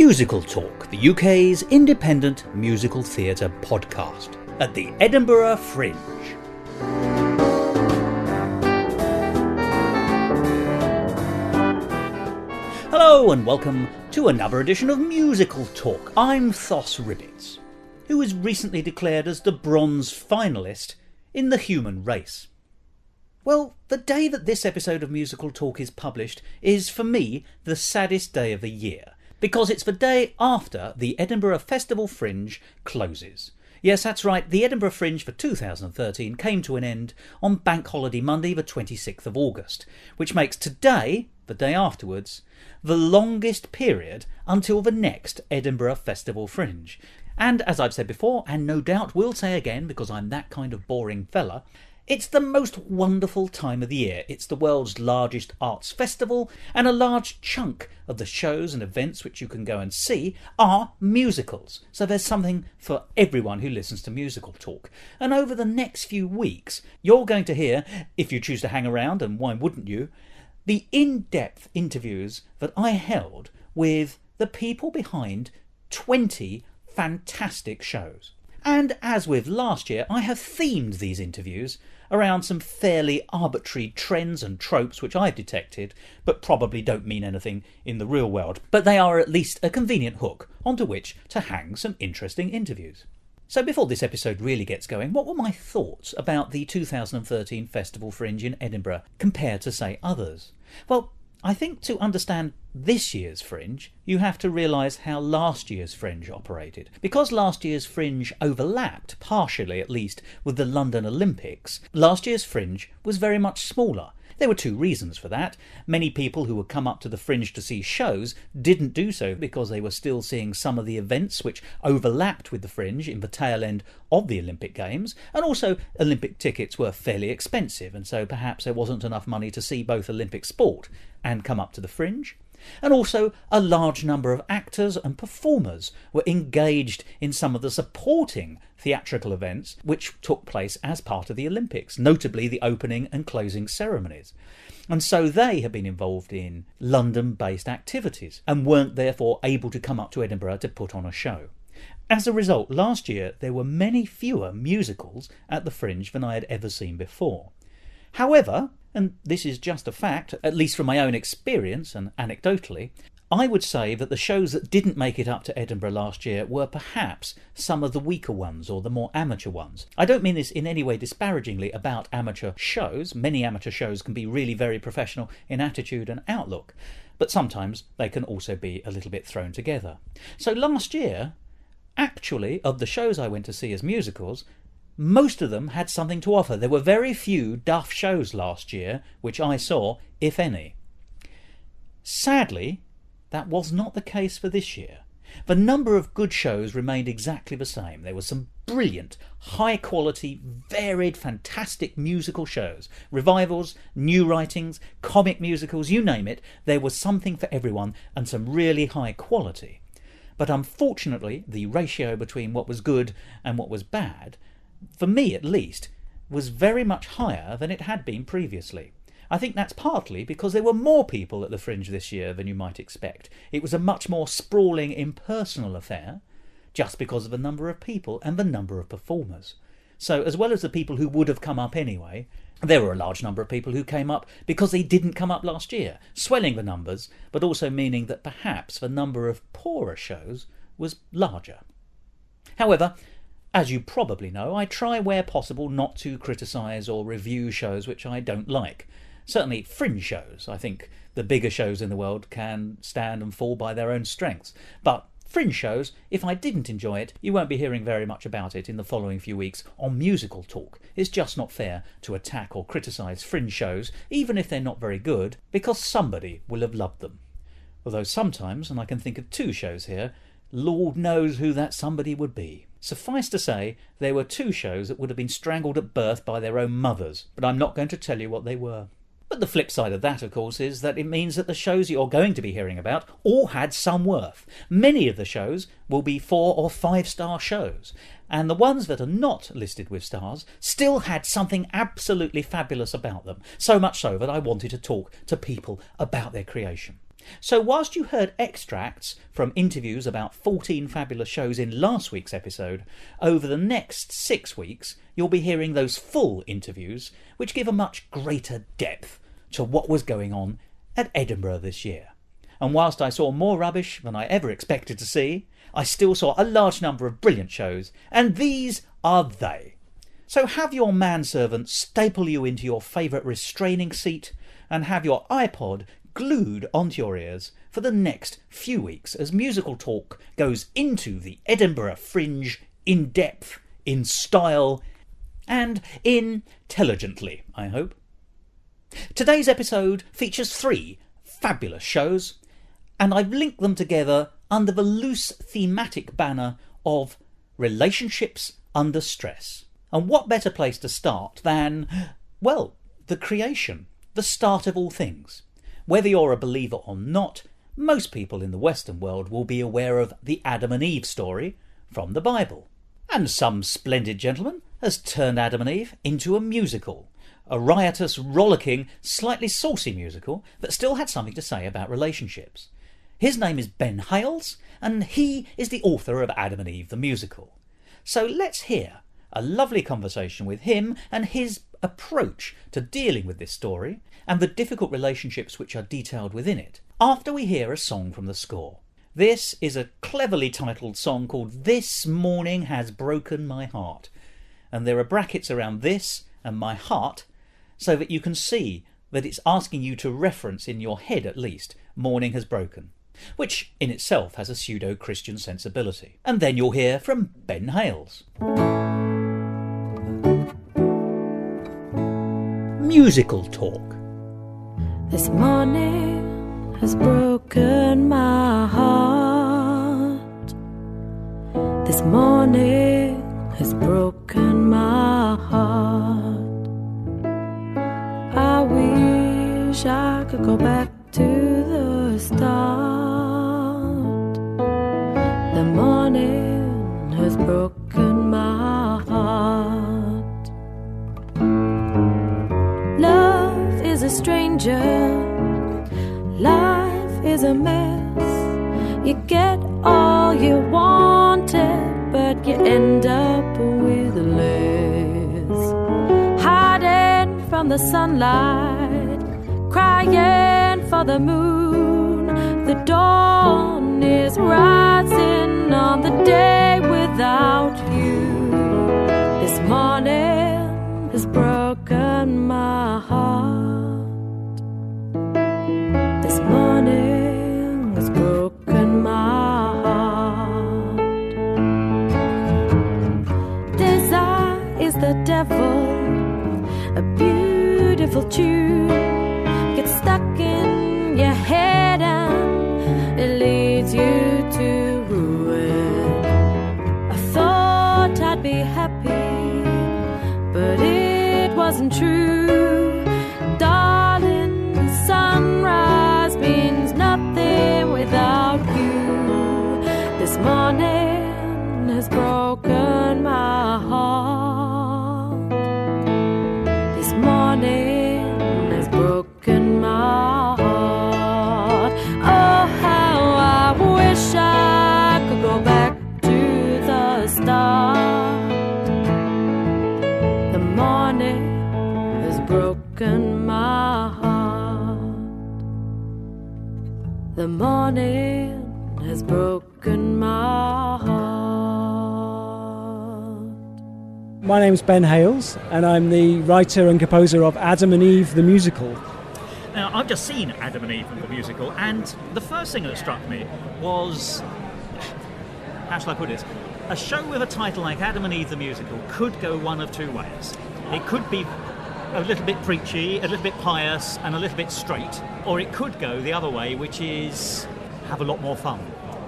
Musical Talk, the UK's independent musical theatre podcast at the Edinburgh Fringe. Hello and welcome to another edition of Musical Talk. I'm Thos, who was recently declared as the bronze finalist in the human race. Well, the day that this episode of Musical Talk is published is, for me, the saddest day of the year, because it's the day after the Edinburgh Festival Fringe closes. Yes, that's right, the Edinburgh Fringe for 2013 came to an end on Bank Holiday Monday, the 26th of August, which makes today, the day afterwards, the longest period until the next Edinburgh Festival Fringe. And as I've said before, and no doubt will say again because I'm that kind of boring fella, it's the most wonderful time of the year. It's the world's largest arts festival, and a large chunk of the shows and events which you can go and see are musicals. So there's something for everyone who listens to Musical Talk. And over the next few weeks, you're going to hear, if you choose to hang around, and why wouldn't you, the in-depth interviews that I held with the people behind 20 fantastic shows. And as with last year, I have themed these interviews around some fairly arbitrary trends and tropes which I've detected, but probably don't mean anything in the real world. But they are at least a convenient hook onto which to hang some interesting interviews. So before this episode really gets going, what were my thoughts about the 2013 Festival Fringe in Edinburgh compared to, say, others? Well, I think to understand this year's Fringe, you have to realise how last year's Fringe operated. Because last year's Fringe overlapped, partially at least, with the London Olympics, last year's Fringe was very much smaller. There were two reasons for that. Many people who would come up to the Fringe to see shows didn't do so because they were still seeing some of the events which overlapped with the Fringe in the tail end of the Olympic Games, and also Olympic tickets were fairly expensive, and so perhaps there wasn't enough money to see both Olympic sport and come up to the Fringe. And also a large number of actors and performers were engaged in some of the supporting theatrical events which took place as part of the Olympics, notably the opening and closing ceremonies. And so they have been involved in London-based activities and weren't therefore able to come up to Edinburgh to put on a show. As a result, last year there were many fewer musicals at the Fringe than I had ever seen before. However, and this is just a fact, at least from my own experience and anecdotally, I would say that the shows that didn't make it up to Edinburgh last year were perhaps some of the weaker ones or the more amateur ones. I don't mean this in any way disparagingly about amateur shows. Many amateur shows can be really very professional in attitude and outlook, but sometimes they can also be a little bit thrown together. So last year, actually, of the shows I went to see as musicals, most of them had something to offer. There were very few duff shows last year, which I saw, if any. Sadly, that was not the case for this year. The number of good shows remained exactly the same. There were some brilliant, high-quality, varied, fantastic musical shows. Revivals, new writings, comic musicals, you name it. There was something for everyone and some really high quality. But unfortunately, the ratio between what was good and what was bad, for me at least, was very much higher than it had been previously. I think that's partly because there were more people at the Fringe this year than you might expect. It was a much more sprawling, impersonal affair, just because of the number of people and the number of performers. So as well as the people who would have come up anyway, there were a large number of people who came up because they didn't come up last year, swelling the numbers, but also meaning that perhaps the number of poorer shows was larger. However, as you probably know, I try where possible not to criticise or review shows which I don't like. Certainly Fringe shows. I think the bigger shows in the world can stand and fall by their own strengths. But Fringe shows, if I didn't enjoy it, you won't be hearing very much about it in the following few weeks on Musical Talk. It's just not fair to attack or criticise Fringe shows, even if they're not very good, because somebody will have loved them. Although sometimes, and I can think of two shows here, Lord knows who that somebody would be. Suffice to say, there were two shows that would have been strangled at birth by their own mothers, but I'm not going to tell you what they were. But the flip side of that, of course, is that it means that the shows you're going to be hearing about all had some worth. Many of the shows will be 4 or 5 star shows, and the ones that are not listed with stars still had something absolutely fabulous about them, so much so that I wanted to talk to people about their creation. So whilst you heard extracts from interviews about 14 fabulous shows in last week's episode, over the next 6 weeks you'll be hearing those full interviews which give a much greater depth to what was going on at Edinburgh this year. And whilst I saw more rubbish than I ever expected to see, I still saw a large number of brilliant shows, and these are they. So have your manservant staple you into your favourite restraining seat and have your iPod glued onto your ears for the next few weeks as Musical Talk goes into the Edinburgh Fringe in depth, in style, and intelligently, I hope. Today's episode features 3 fabulous shows, and I've linked them together under the loose thematic banner of relationships under stress. And what better place to start than, well, the creation, the start of all things. Whether you're a believer or not, most people in the Western world will be aware of the Adam and Eve story from the Bible. And some splendid gentleman has turned Adam and Eve into a musical, a riotous, rollicking, slightly saucy musical that still had something to say about relationships. His name is Ben Hales, and he is the author of Adam and Eve the musical. So let's hear a lovely conversation with him and his approach to dealing with this story and the difficult relationships which are detailed within it, after we hear a song from the score. This is a cleverly titled song called This Morning Has Broken My Heart, and there are brackets around this and my heart so that you can see that it's asking you to reference in your head at least morning has broken, which in itself has a pseudo-Christian sensibility. And then you'll hear from Ben Hales. Musical Talk. This morning has broken my heart. This morning has broken my heart. I wish I could go back to the start. The morning has broken my heart. Love is a stranger, life is a mess. You get all you wanted, but you end up with less. Hiding from the sunlight, crying for the moon. The dawn is rising on the day without you. This morning has broken my heart. This morning has broken my heart. Desire is the devil, a beautiful tune. Gets stuck in your head and it leads you to ruin. I thought I'd be happy, but it wasn't true. Darling, sunrise means nothing without you. This morning has broken my heart. This morning has broken my heart. Oh, how I wish I could go back to the start. The morning has broken my heart. The morning has broken my heart. My name's Ben Hales, and I'm the writer and composer of Adam and Eve the musical. Now, I've just seen Adam and Eve the musical, and the first thing that struck me was, how shall I put it? A show with a title like Adam and Eve the musical could go one of two ways. It could be a little bit preachy, a little bit pious, and a little bit straight, or it could go the other way, which is have a lot more fun.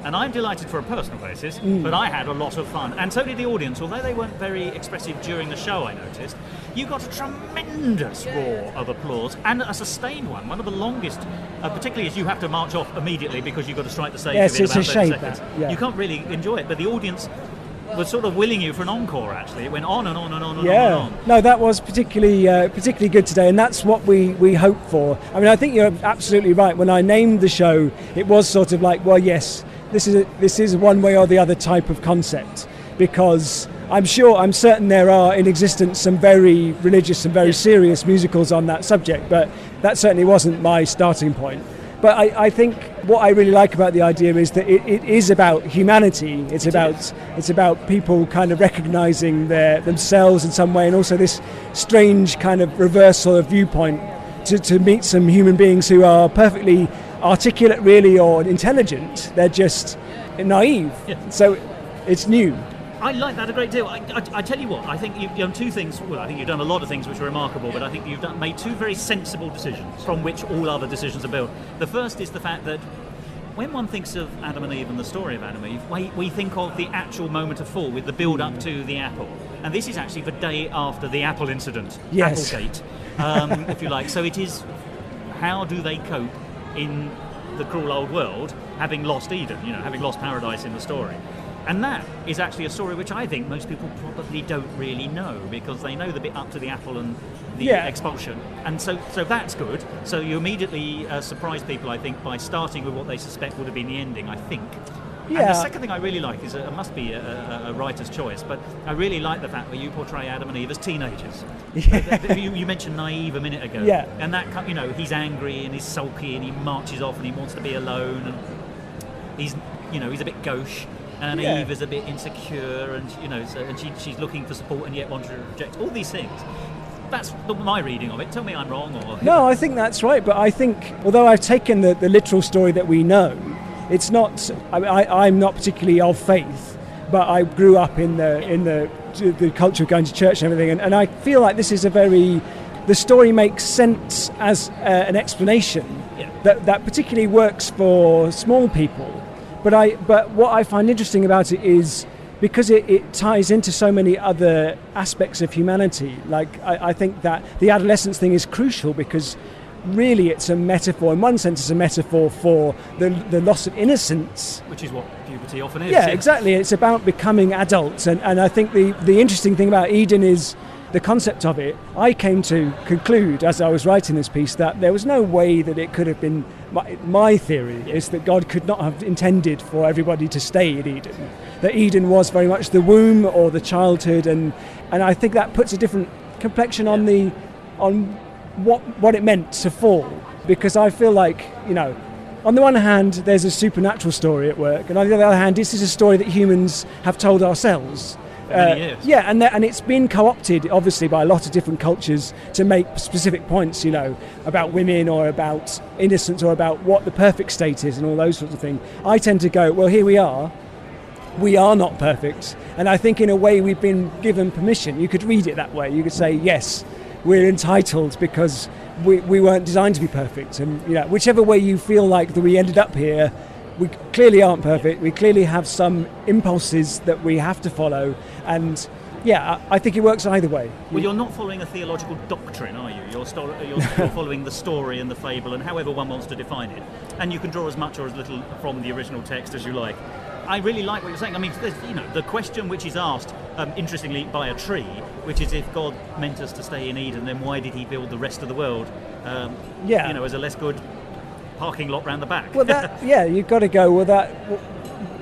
And I'm delighted for a personal basis, but I had a lot of fun. And so did the audience, although they weren't very expressive during the show, I noticed. You got a tremendous roar of applause, and a sustained one of the longest, particularly as you have to march off immediately because you've got to strike the stage Yes, within it's about a 30 shame seconds. that, yeah. You can't really enjoy it, but the audience was sort of willing you for an encore, actually. It went on and on and on and Yeah. on and on. No, that was particularly good today, and that's what we hope for. I mean, I think you're absolutely right. When I named the show, it was sort of like, well, yes, this is one way or the other type of concept, because I'm certain there are in existence some very religious and very serious musicals on that subject, but that certainly wasn't my starting point. But I think what I really like about the idea is that it is about humanity. It's about people kind of recognising themselves in some way, and also this strange kind of reversal of viewpoint to meet some human beings who are perfectly articulate, really, or intelligent. They're just naive. Yeah. So it's new. I like that a great deal. I tell you what, I think you've done two things. Well, I think you've done a lot of things which are remarkable, but I think you've made two very sensible decisions from which all other decisions are built. The first is the fact that when one thinks of Adam and Eve and the story of Adam and Eve, we think of the actual moment of fall with the build-up to the apple. And this is actually the day after the apple incident, yes. Applegate, if you like. So it is, how do they cope in the cruel old world, having lost Eden, having lost paradise in the story? And that is actually a story which I think most people probably don't really know, because they know the bit up to the apple and the expulsion. And so that's good. So you immediately surprise people, I think, by starting with what they suspect would have been the ending, I think. Yeah. And the second thing I really like is, it must be a writer's choice, but I really like the fact that you portray Adam and Eve as teenagers. Yeah. You mentioned naive a minute ago. Yeah. And that, he's angry and he's sulky and he marches off and he wants to be alone, and he's a bit gauche. And Eve is a bit insecure, and she's looking for support and yet wants to reject all these things. That's my reading of it. Tell me I'm wrong, or no, I think that's right. But I think, although I've taken the literal story that we know, it's not. I'm not particularly of faith, but I grew up in the culture of going to church and everything, and I feel like this is the story makes sense as an explanation that particularly works for small people. But what I find interesting about it is, because it ties into so many other aspects of humanity. Like, I think that the adolescence thing is crucial, because really it's a metaphor. In one sense, it's a metaphor for the loss of innocence. Which is what puberty often is. Yeah, exactly. It's about becoming adults. And I think the interesting thing about Eden is the concept of it. I came to conclude, as I was writing this piece, that there was no way that it could have been. My theory is that God could not have intended for everybody to stay in Eden. That Eden was very much the womb or the childhood, and I think that puts a different complexion on what it meant to fall. Because I feel like, on the one hand, there's a supernatural story at work, and on the other hand, this is a story that humans have told ourselves. Yeah, and it's been co-opted, obviously, by a lot of different cultures to make specific points, about women or about innocence or about what the perfect state is and all those sorts of things. I tend to go, well, here we are not perfect, and I think in a way we've been given permission. You could read it that way. You could say, yes, we're entitled because we weren't designed to be perfect, and whichever way you feel like that we ended up here, we clearly aren't perfect. We clearly have some impulses that we have to follow, and I think it works either way. Well, you're not following a theological doctrine, are you? You're following the story and the fable, and however one wants to define it. And you can draw as much or as little from the original text as you like. I really like what you're saying. I mean, the question which is asked, interestingly, by a tree, which is, if God meant us to stay in Eden, then why did he build the rest of the world, as a less good parking lot round the back? Well, you've got to go, well,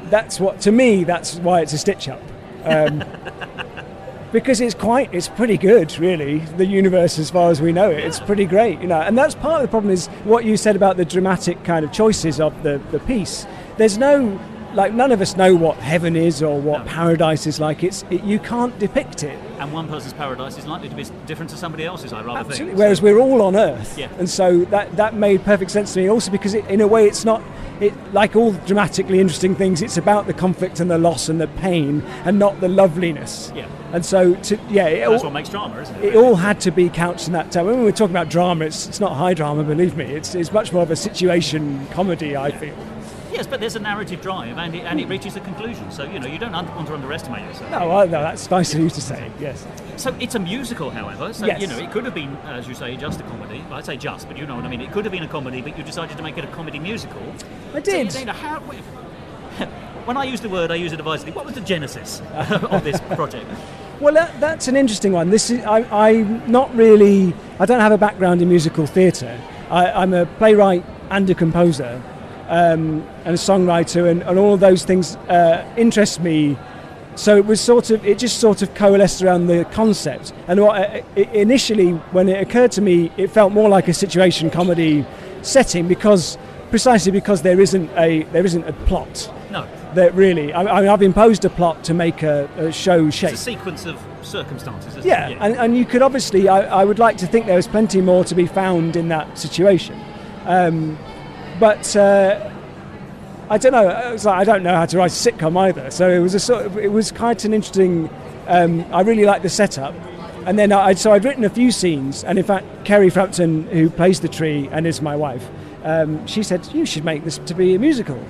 that's what, to me, that's why it's a stitch-up. Because it's pretty good, really, the universe as far as we know it. It's pretty great, and that's part of the problem, is what you said about the dramatic kind of choices of the piece. There's no, none of us know what heaven is or what paradise is like. You can't depict it. And one person's paradise is likely to be different to somebody else's, I rather Absolutely. think. Whereas we're all on Earth. Yeah. And so that made perfect sense to me. Also because, in a way, it's not... like all dramatically interesting things, it's about the conflict and the loss and the pain, and not the loveliness. Yeah. And so, that's what makes drama, isn't it? It all had to be couched in that time. When we're talking about drama, it's not high drama, believe me. It's much more of a situation comedy, I feel. Yes, but there's a narrative drive, and it reaches a conclusion. So, you don't want to underestimate yourself. No, that's nice of you to say, yes. So it's a musical, however. So, yes. It could have been, as you say, just a comedy. Well, I'd say just, but you know what I mean. It could have been a comedy, but you decided to make it a comedy musical. I did. So, when I use the word, I use it advisedly. What was the genesis of this project? Well, that's an interesting one. I'm not really. I don't have a background in musical theatre. I'm a playwright and a composer, and a songwriter, and all of those things interest me. So it just sort of coalesced around the concept. And initially, when it occurred to me, it felt more like a situation comedy setting precisely because there isn't a plot. No. That really, I've imposed a plot to make a show shape. It's a sequence of circumstances, isn't it? Yeah, and you could obviously, I would like to think there was plenty more to be found in that situation. But I don't know. I don't know how to write a sitcom either. So it was quite an interesting. I really liked the setup, and then I'd written a few scenes, and in fact, Kerry Frampton, who plays the tree and is my wife, she said you should make this to be a musical.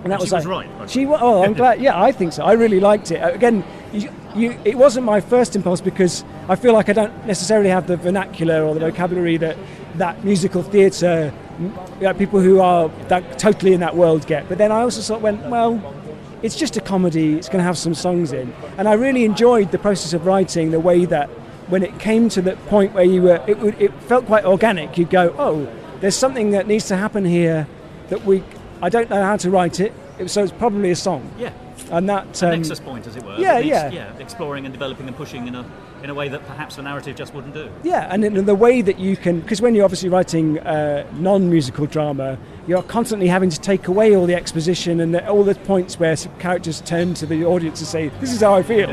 And that was right. I'm glad. Yeah, I think so. I really liked it. Again, it wasn't my first impulse because I feel like I don't necessarily have the vernacular or the vocabulary that musical theatre, people who are totally in that world get. But then I also sort of went, well, it's just a comedy. It's going to have some songs in, and I really enjoyed the process of writing. The way that when it came to the point where it felt quite organic. You'd go, oh, there's something that needs to happen here that I don't know how to write it, so it's probably a song. Yeah. And that an nexus point, as it were. Yeah. Exploring and developing and pushing in a way that perhaps the narrative just wouldn't do. Yeah, and in the way that you can, because when you're obviously writing non-musical drama, you're constantly having to take away all the exposition and all the points where characters turn to the audience and say, "This is how I feel,"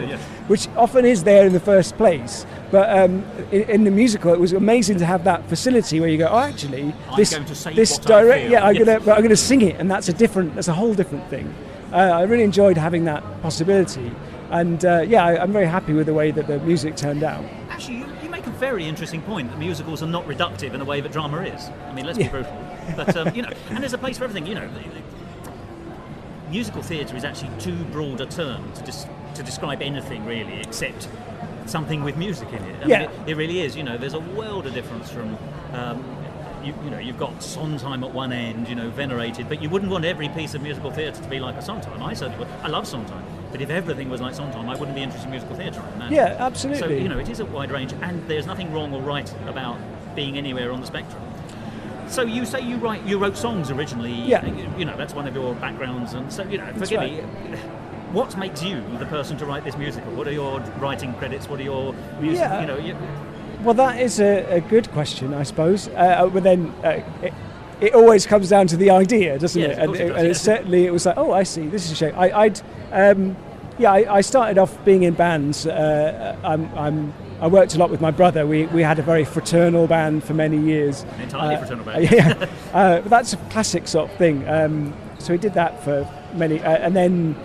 which often is there in the first place. But in the musical, it was amazing to have that facility where you go, "Oh, actually, this direct, yeah, I'm going to sing it," and that's a whole different thing. I really enjoyed having that possibility, and I'm very happy with the way that the music turned out. Actually, you make a very interesting point that musicals are not reductive in the way that drama is. I mean, let's be brutal, but and there's a place for everything. Musical theatre is actually too broad a term to describe anything really, except something with music in it. I mean, it really is. There's a world of difference from. You've got Sondheim at one end, venerated, but you wouldn't want every piece of musical theatre to be like a Sondheim. I certainly would. I love Sondheim, but if everything was like Sondheim, I wouldn't be interested in musical theatre. Yeah, absolutely. So, it is a wide range, and there's nothing wrong or right about being anywhere on the spectrum. So you say you wrote songs originally. Yeah. That's one of your backgrounds, and so, forgive me. What makes you the person to write this musical? What are your writing credits? What are your music? Yeah. Well, that is a good question, I suppose. But then it always comes down to the idea, doesn't it? And certainly it was like, oh, I see. This is a shame. I started off being in bands. I worked a lot with my brother. We had a very fraternal band for many years. An entirely fraternal band. Yeah, but that's a classic sort of thing. So we did that for many, and then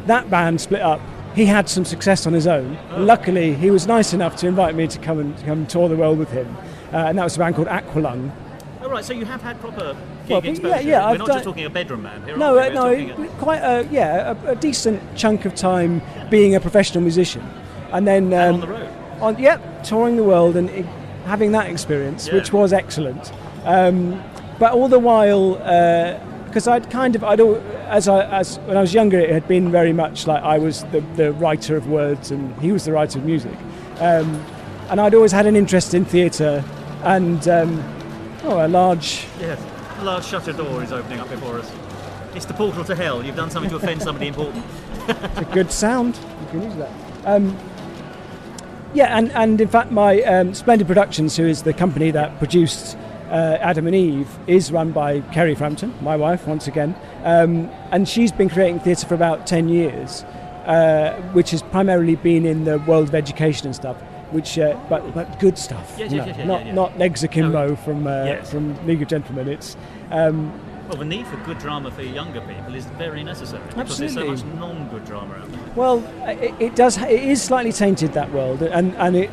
that band split up. He had some success on his own. Oh. Luckily, he was nice enough to invite me to come tour the world with him, and that was a band called Aqualung. Oh right, so you have had proper gig exposure. Yeah, we're not just talking a bedroom band here. Quite a decent chunk of time being a professional musician, and then on the road. Touring the world and having that experience, which was excellent. But all the while. Because as when I was younger, it had been very much like I was the writer of words and he was the writer of music, and I'd always had an interest in theatre, and a large shutter door is opening up before us. It's the portal to hell. You've done something to offend somebody important. It's a good sound. You can use that. And in fact, my Splendid Productions, who is the company that produced Adam and Eve, is run by Kerry Frampton, my wife, once again, and she's been creating theatre for about 10 years, which has primarily been in the world of education and stuff, which but good stuff, not Legs Akimbo from League of Gentlemen. It's the need for good drama for younger people is very necessary because there's so much non-good drama out there. Well, it is slightly tainted, that world, and it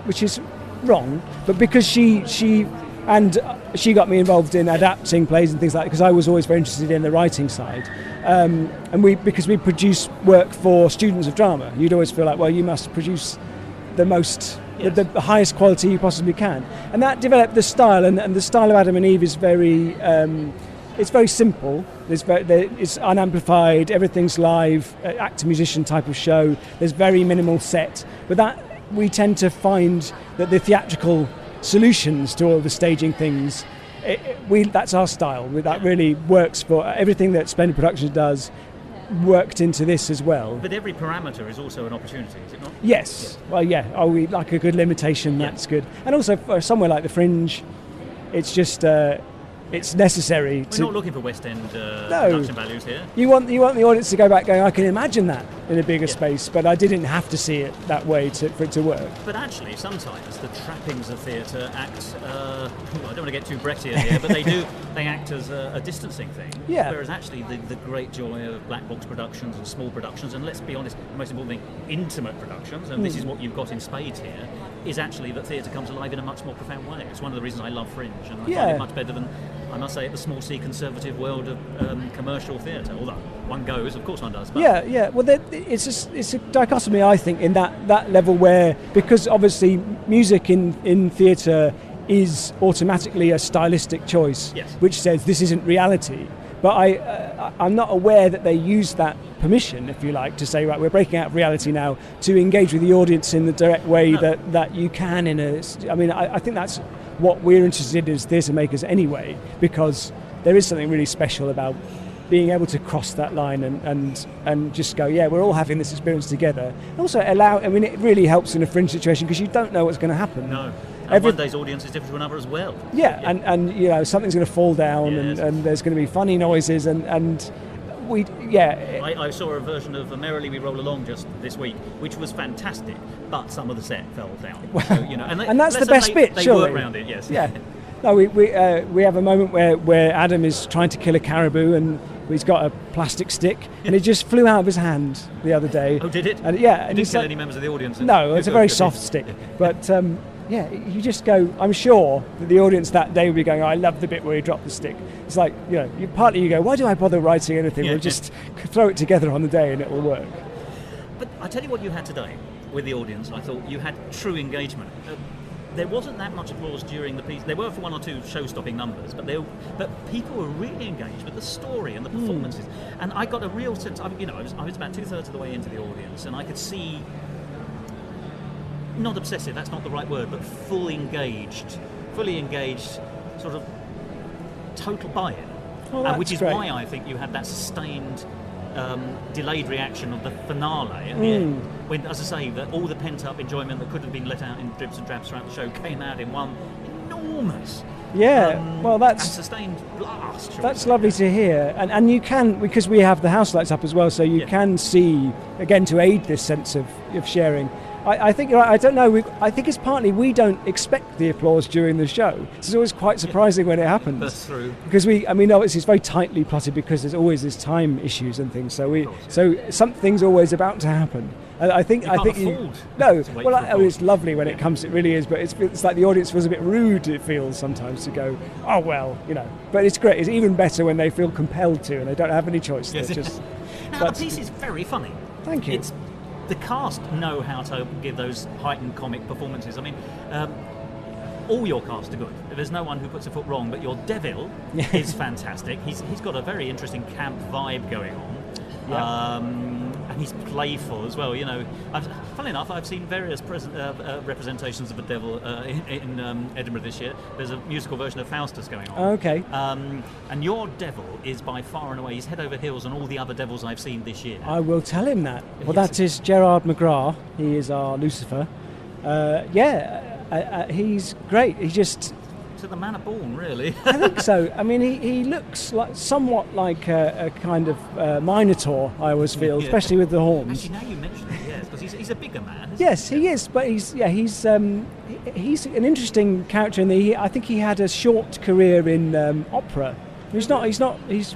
which is wrong, but because she got me involved in adapting plays and things like that, because I was always very interested in the writing side. And because we produce work for students of drama, you'd always feel like, well, you must produce the most, the highest quality you possibly can. And that developed the style, and the style of Adam and Eve is very, it's very simple, It's unamplified, everything's live, actor-musician type of show. There's very minimal set. But that we tend to find that the theatrical solutions to all the staging things, that's our style. That really works for everything that Splendid Productions does. Worked into this as well. But every parameter is also an opportunity, is it not? Yes. Well, yeah. We like a good limitation. That's good. And also for somewhere like the Fringe, it's just it's necessary. We're not looking for West End production values here. You want the audience to go back going, I can imagine that in a bigger space, but I didn't have to see it that way for it to work. But actually, sometimes the trappings of theatre act. I don't want to get too Brechtian here, but they do. They act as a distancing thing. Yeah. Whereas actually, the great joy of black box productions and small productions, and let's be honest, the most important thing, intimate productions, and this is what you've got in spades here, is actually that theatre comes alive in a much more profound way. It's one of the reasons I love Fringe, and I find it much better than, I must say, the small C conservative world of commercial theatre. Although one goes, of course one does. But yeah. Well, it's a dichotomy, I think, in that level where, because obviously music in theatre is automatically a stylistic choice, which says this isn't reality. But I'm not aware that they use that permission, if you like, to say, right, we're breaking out of reality now, to engage with the audience in the direct way that you can I think that's what we're interested in as theatre makers anyway, because there is something really special about being able to cross that line and just go, we're all having this experience together. And also it really helps in a Fringe situation because you don't know what's going to happen. No. And one day's audience is different to another as well. Yeah. And something's going to fall down and there's going to be funny noises and we. I saw a version of Merrily We Roll Along just this week, which was fantastic, but some of the set fell down. Well, so, and that's the best bit, they surely. work around it, yes. Yeah. No, we have a moment where Adam is trying to kill a caribou and he's got a plastic stick and it just flew out of his hand the other day. Oh, did it? And, and didn't kill any members of the audience? No, it's a very soft stick. But you just go, I'm sure that the audience that day will be going, I love the bit where he dropped the stick. It's like, partly you go, why do I bother writing anything? We'll just throw it together on the day and it will work. But I tell you what you had today with the audience, I thought you had true engagement. There wasn't that much applause during the piece. There were for one or two show-stopping numbers, but people were really engaged with the story and the performances. And I got a real sense. I was about 2/3 of the way into the audience, and I could see, not obsessive, that's not the right word, but fully engaged, sort of total buy-in, which is great. why I think you had that sustained. Delayed reaction of the finale at the end, when, as I say, all the pent-up enjoyment that could have been let out in drips and drabs throughout the show came out in one enormous and sustained blast. That's lovely to hear, and you can, because we have the house lights up as well, so you can see, again, to aid this sense of sharing. I think you're right. I don't know. I think it's partly we don't expect the applause during the show. It's always quite surprising when it happens. That's true. Because obviously it's very tightly plotted because there's always this time issues and things. So something's always about to happen. I think it's lovely when it comes. It really is. But it's like the audience feels a bit rude. It feels sometimes to go, oh well, But it's great. It's even better when they feel compelled to and they don't have any choice. Yes. Now the piece is very funny. Thank you. The cast know how to give those heightened comic performances. I mean, all your cast are good. There's no one who puts a foot wrong, but your Devil is fantastic. He's got a very interesting camp vibe going on. And he's playful as well. Funnily enough, I've seen various representations of the Devil in Edinburgh this year. There's a musical version of Faustus going on. Okay. And your Devil is by far and away, he's head over heels on all the other Devils I've seen this year. I will tell him that. Well, that is Gerard McGrath. He is our Lucifer. He's great. He just... To the manner born, really. I think so. I mean, he looks somewhat like a kind of Minotaur, I always feel, especially with the horns. Actually, now you mention it, yes, because he's a bigger man. Yes, he is, but he's an interesting character. I think he had a short career in opera. He's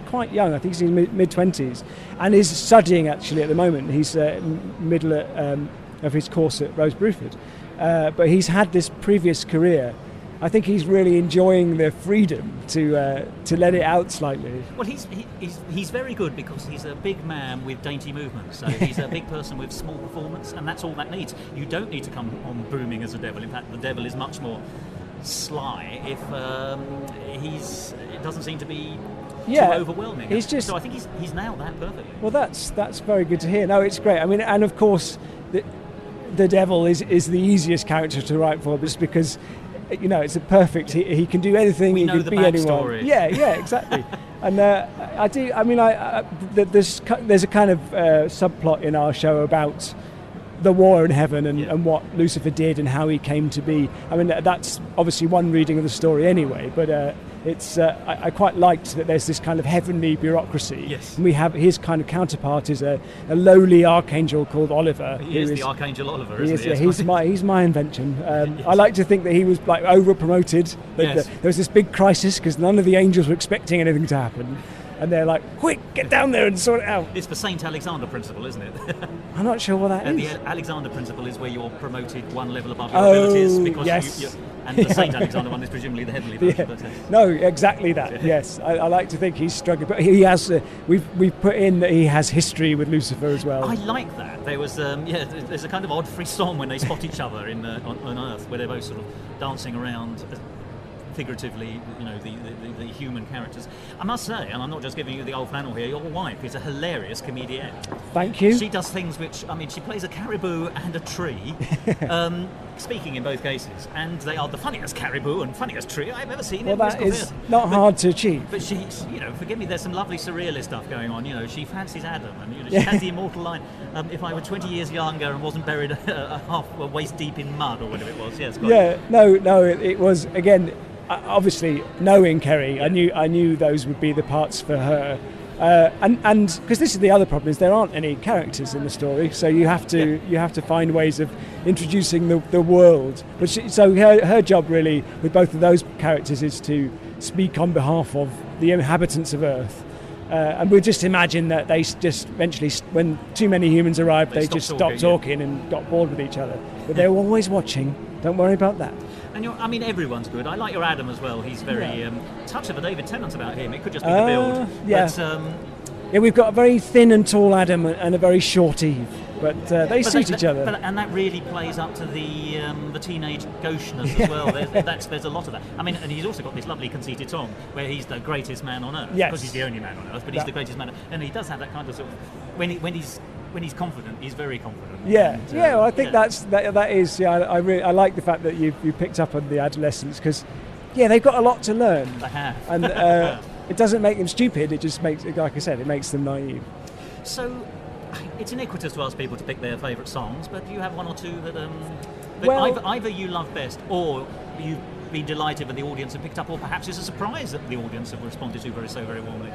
quite young. I think he's in mid-20s, and is studying actually at the moment. He's middle of his course at Rose Bruford, but he's had this previous career. I think he's really enjoying the freedom to let it out slightly. Well, he's very good because he's a big man with dainty movements. So he's a big person with small performance, and that's all that needs. You don't need to come on booming as a Devil. In fact, the Devil is much more sly if it doesn't seem to be too overwhelming. He's just, so I think he's nailed that perfectly. Well, that's very good to hear. No, it's great. I mean, and of course, the devil is the easiest character to write for, just because, it's a perfect. He can do anything. We he know can the be backstory. anyone. Yeah, exactly. And I do. I mean, there's a kind of subplot in our show about the war in heaven and what Lucifer did and how he came to be. I mean, that's obviously one reading of the story anyway, but it's I quite liked that there's this kind of heavenly bureaucracy. Yes. And we have his kind of counterpart is a lowly archangel called Oliver. He is the Archangel Oliver, isn't he? Yeah, he's my invention. Yes. I like to think that he was like over-promoted. Yes. There was this big crisis because none of the angels were expecting anything to happen. And they're like, quick, get down there and sort it out. It's the Saint Alexander principle, isn't it? I'm not sure what that is. The Alexander principle is where you're promoted one level above your abilities. Because yes. And the Saint Alexander one is presumably the heavenly version. Yeah. But, no, exactly that, yes. I like to think he's struggling. But he has, we've put in that he has history with Lucifer as well. I like that. There was, there's a kind of odd frisson when they spot each other on Earth, where they're both sort of dancing around figuratively, the human characters. I must say, and I'm not just giving you the old flannel here, your wife is a hilarious comedienne. Thank you. She does things which, she plays a caribou and a tree, speaking in both cases, and they are the funniest caribou and funniest tree I've ever seen. Well, that is not hard to achieve. But she's, forgive me, there's some lovely surrealist stuff going on. She fancies Adam, and she has the immortal line, if I were 20 years younger and wasn't buried waist deep in mud, or whatever it was. It was, again, obviously knowing Kerry, I knew those would be the parts for her, and because this is the other problem, is there aren't any characters in the story, so you have to find ways of introducing the world. But so her job really with both of those characters is to speak on behalf of the inhabitants of Earth. And we just imagine that they just eventually, when too many humans arrived, they just stopped talking and got bored with each other. But they're always watching. Don't worry about that. And everyone's good. I like your Adam as well. He's very touch of a David Tennant about him. It could just be the build. Yeah. But, we've got a very thin and tall Adam and a very short Eve, but they suit each other. And that really plays up to the teenage gaucheness as well. There's a lot of that. And he's also got this lovely conceited song where he's the greatest man on Earth. Yes. Because he's the only man on Earth, but he's the greatest man. And he does have that kind of sort of when he's confident, he's very confident. Yeah, well, I think that is. Yeah, I like the fact that you picked up on the adolescents, because they've got a lot to learn. They have, and it doesn't make them stupid. It just makes, like I said, it makes them naive. So it's iniquitous to ask people to pick their favourite songs, but do you have one or two that either you love best, or you've been delighted with the audience have picked up, or perhaps it's a surprise that the audience have responded to so very warmly?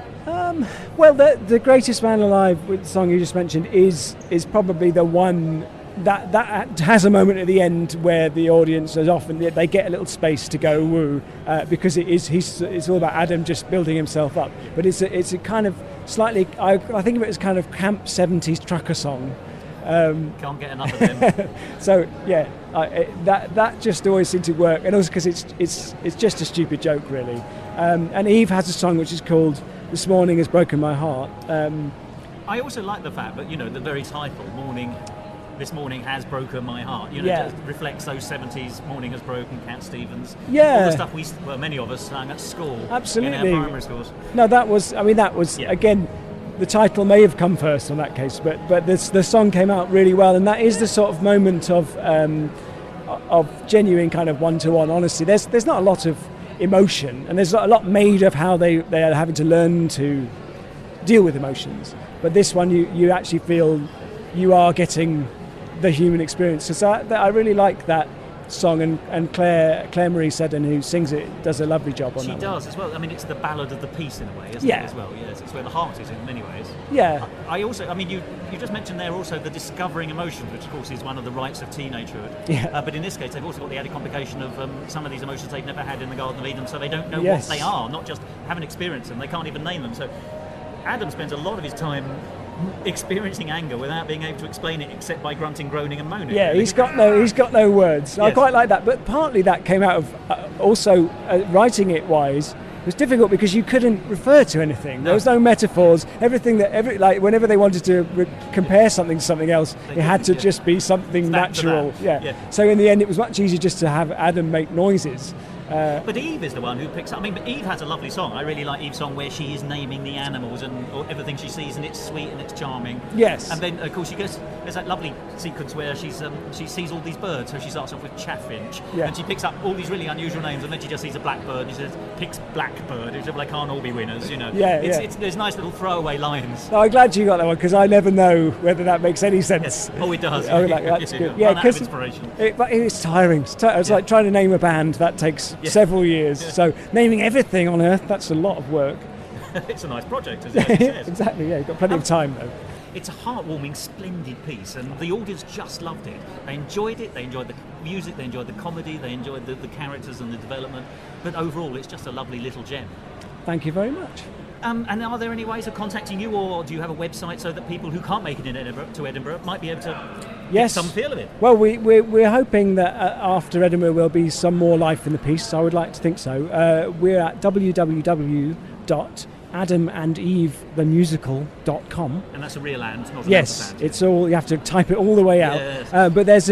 Well, the Greatest Man Alive, with the song you just mentioned, is probably the one that has a moment at the end where the audience is often, they get a little space to go woo, because it's all about Adam just building himself up. But it's a kind of slightly, I think of it as kind of camp 70s trucker song. Can't get enough of them. So that just always seemed to work, and also because it's just a stupid joke, really. And Eve has a song which is called "This Morning Has Broken My Heart." I also like the fact that the very title, "This Morning Has Broken My Heart," just reflects those 70s. "Morning Has Broken," Cat Stevens, all the stuff many of us sang at school. Absolutely. In our primary schools. No, that was again. The title may have come first in that case, but the song came out really well, and that is the sort of moment of genuine kind of one-to-one honesty. There's not a lot of emotion, and there's a lot made of how they are having to learn to deal with emotions. But this one, you actually feel you are getting the human experience. So I really like that song, and Claire Marie Seddon, who sings it, does a lovely job on that. She does as well. It's the ballad of the piece in a way, isn't it, as well? Yes, it's where the heart is in many ways. Yeah. I also, you just mentioned there also the discovering emotions, which of course is one of the rites of teenagehood. Yeah. But in this case, they've also got the added complication of some of these emotions they've never had in the Garden of Eden, so they don't know what they are, not just haven't experienced them, they can't even name them. So Adam spends a lot of his time experiencing anger without being able to explain it except by grunting, groaning and moaning. Yeah, he's got no words. Yes. I quite like that, but partly that came out of also writing it wise. It was difficult because you couldn't refer to anything. There was no metaphors. Everything whenever they wanted to compare something to something else, it had to just be something natural. Yeah. So in the end, it was much easier just to have Adam make noises. But Eve is the one who picks up. I mean, but Eve has a lovely song. I really like Eve's song where she is naming the animals and or everything she sees, and it's sweet and it's charming. Yes. And then, of course, there's that lovely sequence where she sees all these birds. So she starts off with chaffinch, and she picks up all these really unusual names, and then she just sees a blackbird, and she says, picks blackbird. They can't all be winners, you know. There's nice little throwaway lines. No, I'm glad you got that one, because I never know whether that makes any sense. Yes. Oh, it does. That's good. Yeah, because it's tiring. It's like trying to name a band. That takes several years. So naming everything on Earth, that's a lot of work. It's a nice project, isn't it? Exactly, yeah. You've got plenty of time, though. It's a heartwarming, splendid piece, and the audience just loved it. They enjoyed it, they enjoyed the music, they enjoyed the comedy, they enjoyed the characters and the development, but overall it's just a lovely little gem. Thank you very much. And are there any ways of contacting you, or do you have a website so that people who can't make it in Edinburgh might be able to get some feel of it? Well, we're hoping that after Edinburgh will be some more life in the piece. I would like to think so. We're at www.adamandeve.themusical.com. And that's a real and, not yes, it's all. You have to type it all the way out. Yes. But there's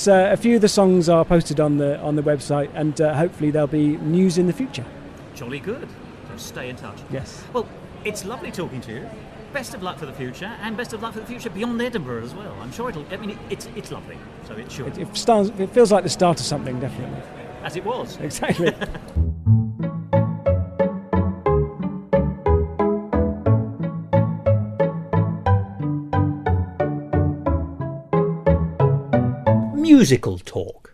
a few of the songs are posted on the website, and hopefully there'll be news in the future. Jolly good. So stay in touch. Yes. Well, it's lovely talking to you. Best of luck for the future, and best of luck for the future beyond Edinburgh as well. I'm sure it's lovely, so it should. It feels like the start of something, definitely. As it was. Exactly. Musical talk.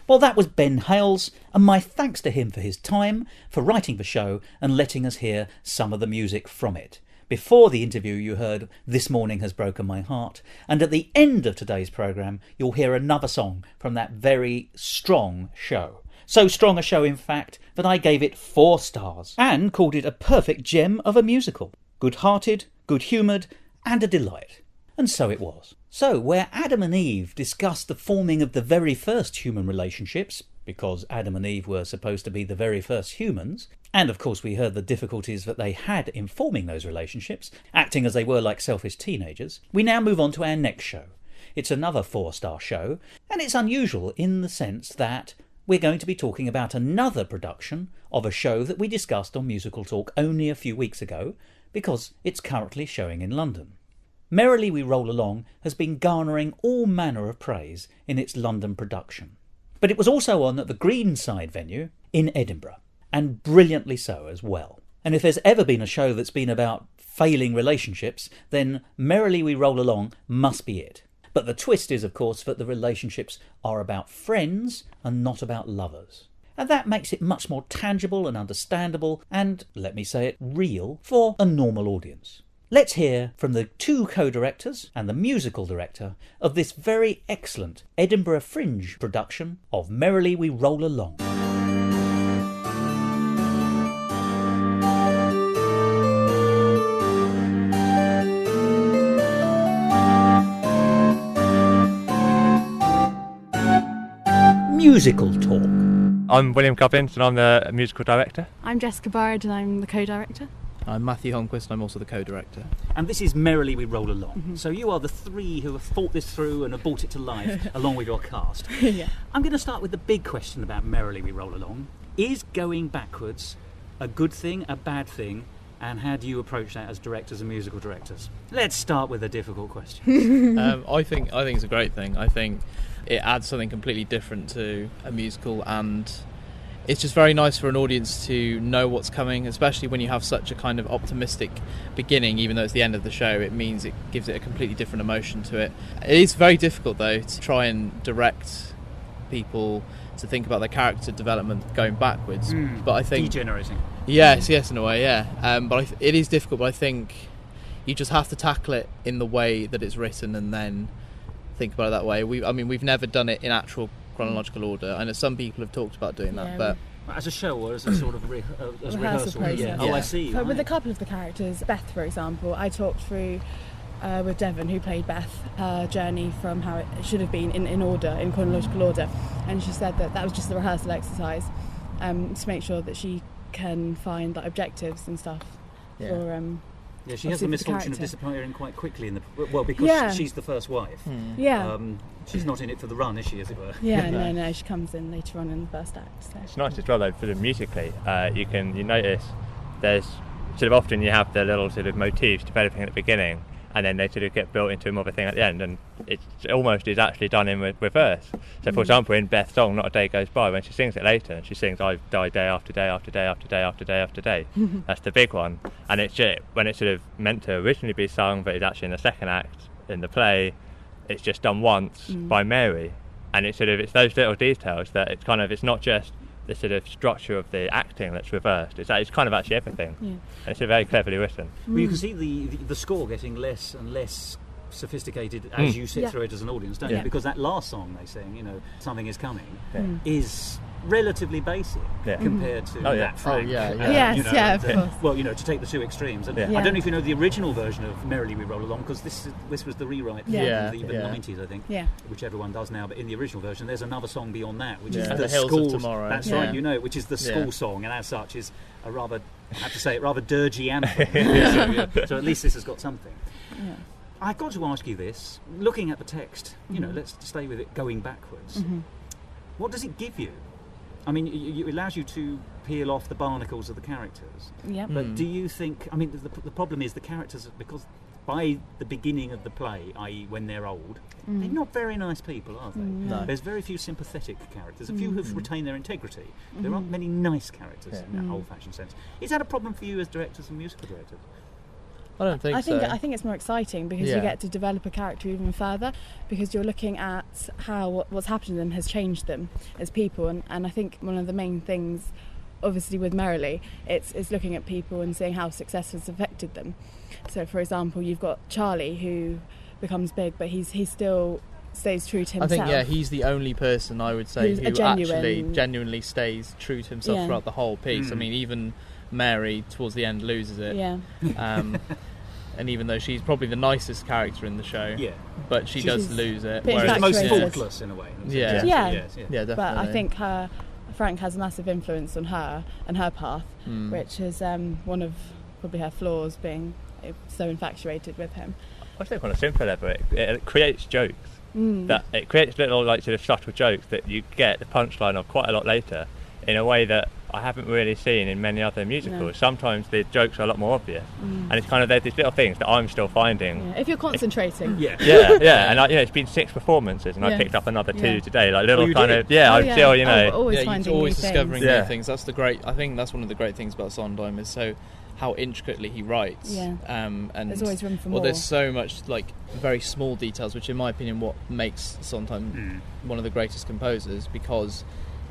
Well, that was Ben Hales, and my thanks to him for his time, for writing the show and letting us hear some of the music from it. Before the interview you heard This Morning Has Broken My Heart, and at the end of today's programme you'll hear another song from that very strong show. So strong a show, in fact, that I gave it 4 stars and called it a perfect gem of a musical. Good-hearted, good-humoured and a delight. And so it was. So, where Adam and Eve discussed the forming of the very first human relationships, because Adam and Eve were supposed to be the very first humans, and of course we heard the difficulties that they had in forming those relationships, acting as they were like selfish teenagers, we now move on to our next show. It's another 4-star show, and it's unusual in the sense that we're going to be talking about another production of a show that we discussed on Musical Talk only a few weeks ago, because it's currently showing in London. Merrily We Roll Along has been garnering all manner of praise in its London production. But it was also on at the Greenside venue in Edinburgh, and brilliantly so as well. And if there's ever been a show that's been about failing relationships, then Merrily We Roll Along must be it. But the twist is, of course, that the relationships are about friends and not about lovers. And that makes it much more tangible and understandable and, let me say it, real for a normal audience. Let's hear from the 2 co-directors and the musical director of this very excellent Edinburgh Fringe production of Merrily We Roll Along. Musical talk. I'm William Gubbins and I'm the musical director. I'm Jessica Bard and I'm the co-director. I'm Matthew Holmquist and I'm also the co-director. And this is Merrily We Roll Along. Mm-hmm. So you are the 3 who have thought this through and have brought it to life along with your cast. Yeah. I'm going to start with the big question about Merrily We Roll Along. Is going backwards a good thing, a bad thing? And how do you approach that as directors and musical directors? Let's start with a difficult question. I think it's a great thing. I think it adds something completely different to a musical, and it's just very nice for an audience to know what's coming, especially when you have such a kind of optimistic beginning. Even though it's the end of the show, it means it gives it a completely different emotion to it. It is very difficult though to try and direct people to think about their character development going backwards. But I think degenerating. Yes, in a way, yeah. But it is difficult. But I think you just have to tackle it in the way that it's written, and then think about it that way. We've never done it in actual chronological order. I know some people have talked about doing that, but as a show or as a sort of rehearsal process. Yeah. Oh, I see. So with a couple of the characters, Beth, for example, I talked through with Devon, who played Beth, her journey from how it should have been in order, in chronological order, and she said that was just the rehearsal exercise to make sure that she can find objectives and stuff Yeah, she has the obviously, for misfortune of character. disappearing quite quickly because she's the first wife. Yeah. She's not in it for the run, is she, as it were? Yeah, no, she comes in later on in the first act. So. It's nice as well though, for the musically. You notice there's sort of often you have the little sort of motifs developing at the beginning, and then they sort of get built into another thing at the end, and it almost is actually done in reverse. So, for example, in Beth's song "Not a Day Goes By," when she sings it later, she sings "I've died day after day after day after day after day after day." That's the big one, and it's just, when it's sort of meant to originally be sung, but it's actually in the second act in the play. It's just done once by Mary, and it's those little details that it's not just the sort of structure of the acting that's reversed. It's kind of actually everything, and it's very cleverly written. Well, you can see the score getting less and less sophisticated as you sit through it as an audience, don't you? Because that last song they sing, "Something Is Coming," is relatively basic compared to that Frank. Of course. Well, to take the two extremes. And I don't know if you know the original version of "Merrily We Roll Along," because this was the rewrite from the 90s, I think, which everyone does now. But in the original version, there's another song beyond that, which is the Hills school. of Tomorrow. That's right, which is the school song, and as such is a rather, I have to say it, rather dirgy anthem. So at least this has got something. Yeah. I've got to ask you this: looking at the text, let's stay with it, going backwards. What does it give you? I mean, it allows you to peel off the barnacles of the characters. Yeah. But do you think? I mean, the problem is the characters, because by the beginning of the play, i.e., when they're old, they're not very nice people, are they? No. There's very few sympathetic characters. A few who've retained their integrity. There aren't many nice characters in that old-fashioned sense. Is that a problem for you as directors and musical directors? I don't think so. I think it's more exciting because you get to develop a character even further, because you're looking at how what's happened to them has changed them as people, and I think one of the main things, obviously with Merrily, it's looking at people and seeing how success has affected them. So, for example, you've got Charlie, who becomes big, but he still stays true to himself. I think he's the only person I would say Who's who actually genuinely stays true to himself throughout the whole piece. I mean, even Mary towards the end loses it. Yeah. And even though she's probably the nicest character in the show, but she does lose it. She's the most thoughtless in a way. Yeah, definitely. But I think Frank has a massive influence on her and her path, which is one of probably her flaws, being so infatuated with him. I think on a simple level, it creates jokes. That it creates little sort of subtle jokes that you get the punchline of quite a lot later, in a way that I haven't really seen in many other musicals. No. Sometimes the jokes are a lot more obvious, and it's there's these little things that I'm still finding. If you're concentrating. And it's been 6 performances, and I picked up another 2 today. Like little I'm still always finding always new discovering things. new things. That's I think that's one of the great things about Sondheim, is how intricately he writes. And there's always room for more. Well, there's so much very small details, which in my opinion what makes Sondheim one of the greatest composers, because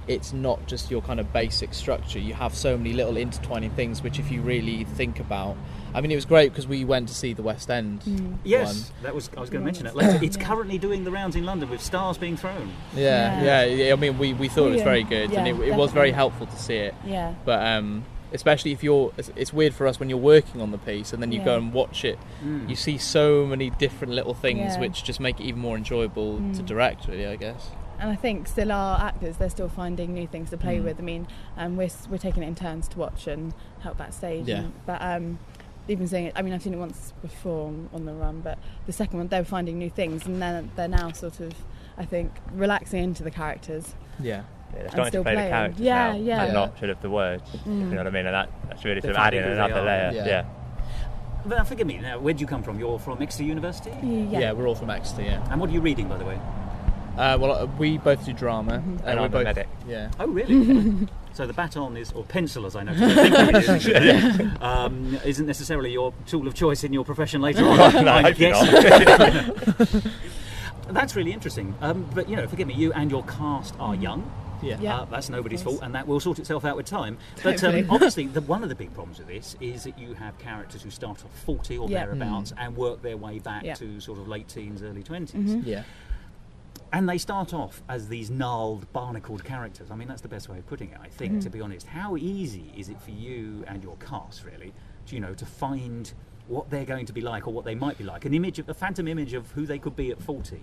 it's not just your kind of basic structure. You have so many little intertwining things which, if you really think about, I mean, it was great because we went to see the West End Yes, one. I was going to mention that later. It's currently doing the rounds in London with stars being thrown. I mean, we thought it was very good, and it was very helpful to see it. But especially if it's weird for us when you're working on the piece and then you go and watch it, you see so many different little things which just make it even more enjoyable to direct, really, I guess. And I think still our actors, they're still finding new things to play with. I mean, we're taking it in turns to watch and help backstage. But even seeing it, I mean, I've seen it once before on the run, but the second one, they were finding new things, and then they're now sort of, I think, relaxing into the characters. They're starting to play the characters now, and not sort of the words. You know what I mean? And that's really sort of adding another layer. But forgive me, now, where do you come from? You're from Exeter University? Yeah, we're all from Exeter, And what are you reading, by the way? Well, we both do drama, and I'm a medic. Yeah. Oh, really? So the baton is, or pencil, as I noticed, I think it is, isn't necessarily your tool of choice in your profession later on. No, I guess. That's really interesting. But forgive me, you and your cast are young. That's nobody's fault, and that will sort itself out with time. But obviously, one of the big problems with this is that you have characters who start off 40 or thereabouts and work their way back to sort of late teens, early 20s. And they start off as these gnarled, barnacled characters. I mean, that's the best way of putting it, I think, to be honest. How easy is it for you and your cast, really, to find what they're going to be like or what they might be like, a phantom image of who they could be at 40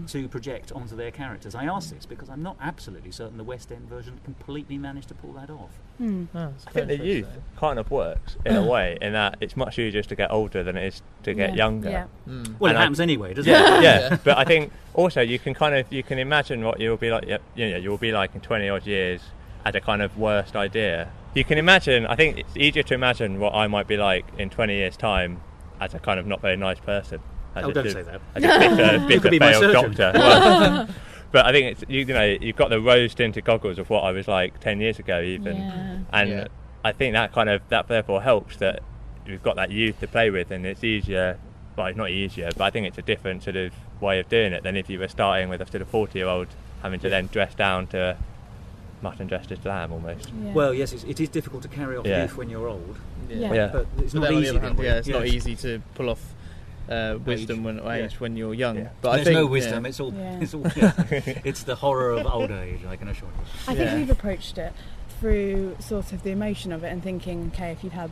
to project onto their characters. I ask this because I'm not absolutely certain the West End version completely managed to pull that off. I think the youth kind of works in a way, in that it's much easier to get older than it is to get younger. Yeah. Well, it happens anyway, doesn't it? Yeah. But I think also you can imagine what you'll be like. You'll be like in 20 odd years as a kind of worst idea. You can imagine. I think it's easier to imagine what I might be like in 20 years' time as a kind of not very nice person. Don't say that. As a bitter failed doctor. Well, but I think it's you've got the rose-tinted goggles of what I was like 10 years ago, even, and I think that therefore helps that we've got that youth to play with, and it's easier. Well, it's not easier, but I think it's a different sort of way of doing it than if you were starting with a sort of 40-year-old having to then dress down to mutton dressed as lamb almost. Yeah. Well, yes, it is difficult to carry off youth when you're old. Yeah. But it's But not then on the easy. other hand, it's not easy to pull off wisdom when you're young. Yeah. But There's I think no wisdom. It's all. It's the horror of old age. I can assure you. I think we've approached it through sort of the emotion of it and thinking, okay, if you've had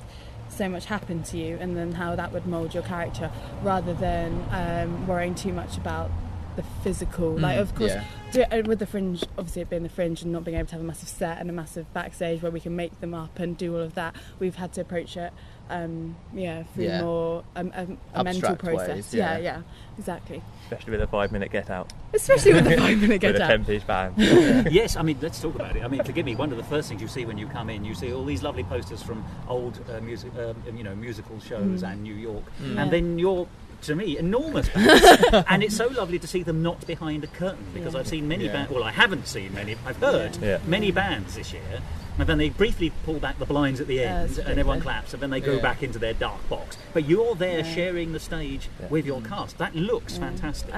so much happen to you, and then how that would mould your character, rather than worrying too much about the physical. Like, of course, with the Fringe, obviously it being the Fringe and not being able to have a massive set and a massive backstage where we can make them up and do all of that, we've had to approach it through more a mental process. Ways, yeah, exactly. Especially with a 5-minute get out. Especially with the 5-minute get With a out. 10-piece band. Yes, I mean, let's talk about it. I mean, forgive me, one of the first things you see when you come in, you see all these lovely posters from old musical shows and New York, and then you're, to me, enormous bands. And it's so lovely to see them not behind a curtain, because I've seen many bands, well, I haven't seen many, I've heard many bands this year, and then they briefly pull back the blinds at the end and everyone claps, and then they go back into their dark box. But you're there sharing the stage with your cast. That looks fantastic.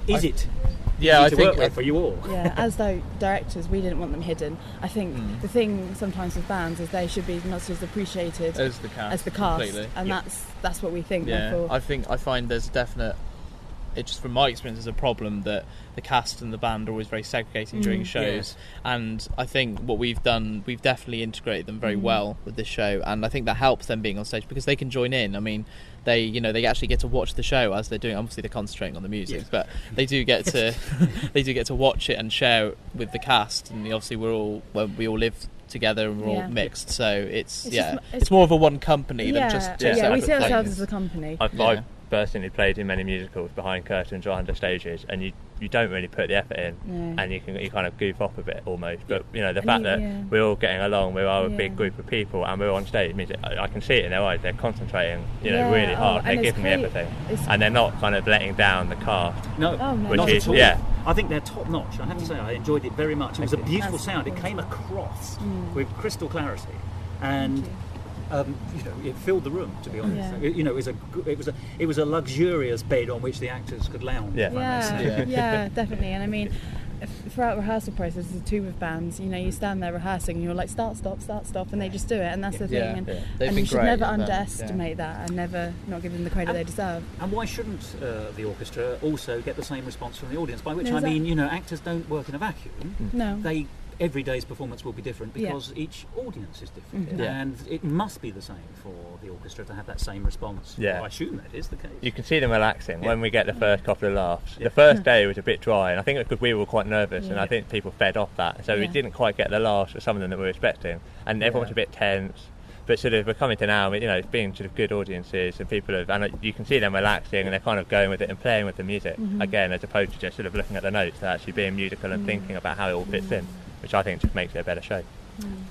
Is it? Yeah, I think work for you all. Yeah, as though directors, we didn't want them hidden. I think the thing sometimes with bands is they should be not as appreciated as the cast, completely. And that's what we think. Yeah, I find there's a definite. It just from my experience is a problem that the cast and the band are always very segregated during shows, and I think what we've done, we've definitely integrated them very well with this show, and I think that helps them being on stage because they can join in. I mean, they actually get to watch the show as they're doing. Obviously, they're concentrating on the music, but they do get to watch it and share with the cast, and obviously we all live together and we're all mixed, so it's more of a one company than just we see ourselves as a company. I've personally played in many musicals behind curtains or under stages, and you don't really put the effort in, and you kind of goof off a bit almost. But the fact that we're all getting along, we are a big group of people, and we're on stage, means I can see it in their eyes. They're concentrating, really hard. They're giving me everything, and they're not kind of letting down the cast. No, which not is at all. I think they're top notch. I have to say, I enjoyed it very much. It was a beautiful sound. It came across with crystal clarity, and. It filled the room, to be honest. It was a luxurious bed on which the actors could lounge. Yeah, definitely. And I mean, throughout rehearsal process, the two with bands, you stand there rehearsing and you're like, start, stop, and they just do it, and that's the thing. And you should never underestimate that, and never not give them the credit they deserve. And why shouldn't the orchestra also get the same response from the audience? By which I mean, actors don't work in a vacuum. No. Every day's performance will be different because each audience is different, and it must be the same for the orchestra to have that same response. Well, I assume that is the case. You can see them relaxing when we get the first couple of laughs. The first day was a bit dry, and I think it was because we were quite nervous, and I think people fed off that, so we didn't quite get the laughs for some of them that we were expecting, and everyone was a bit tense. But sort of we're coming to now, it's being sort of good audiences, and people and you can see them relaxing, and they're kind of going with it and playing with the music again, as opposed to just sort of looking at the notes. They're actually being musical and thinking about how it all fits in, which I think just makes it a better show.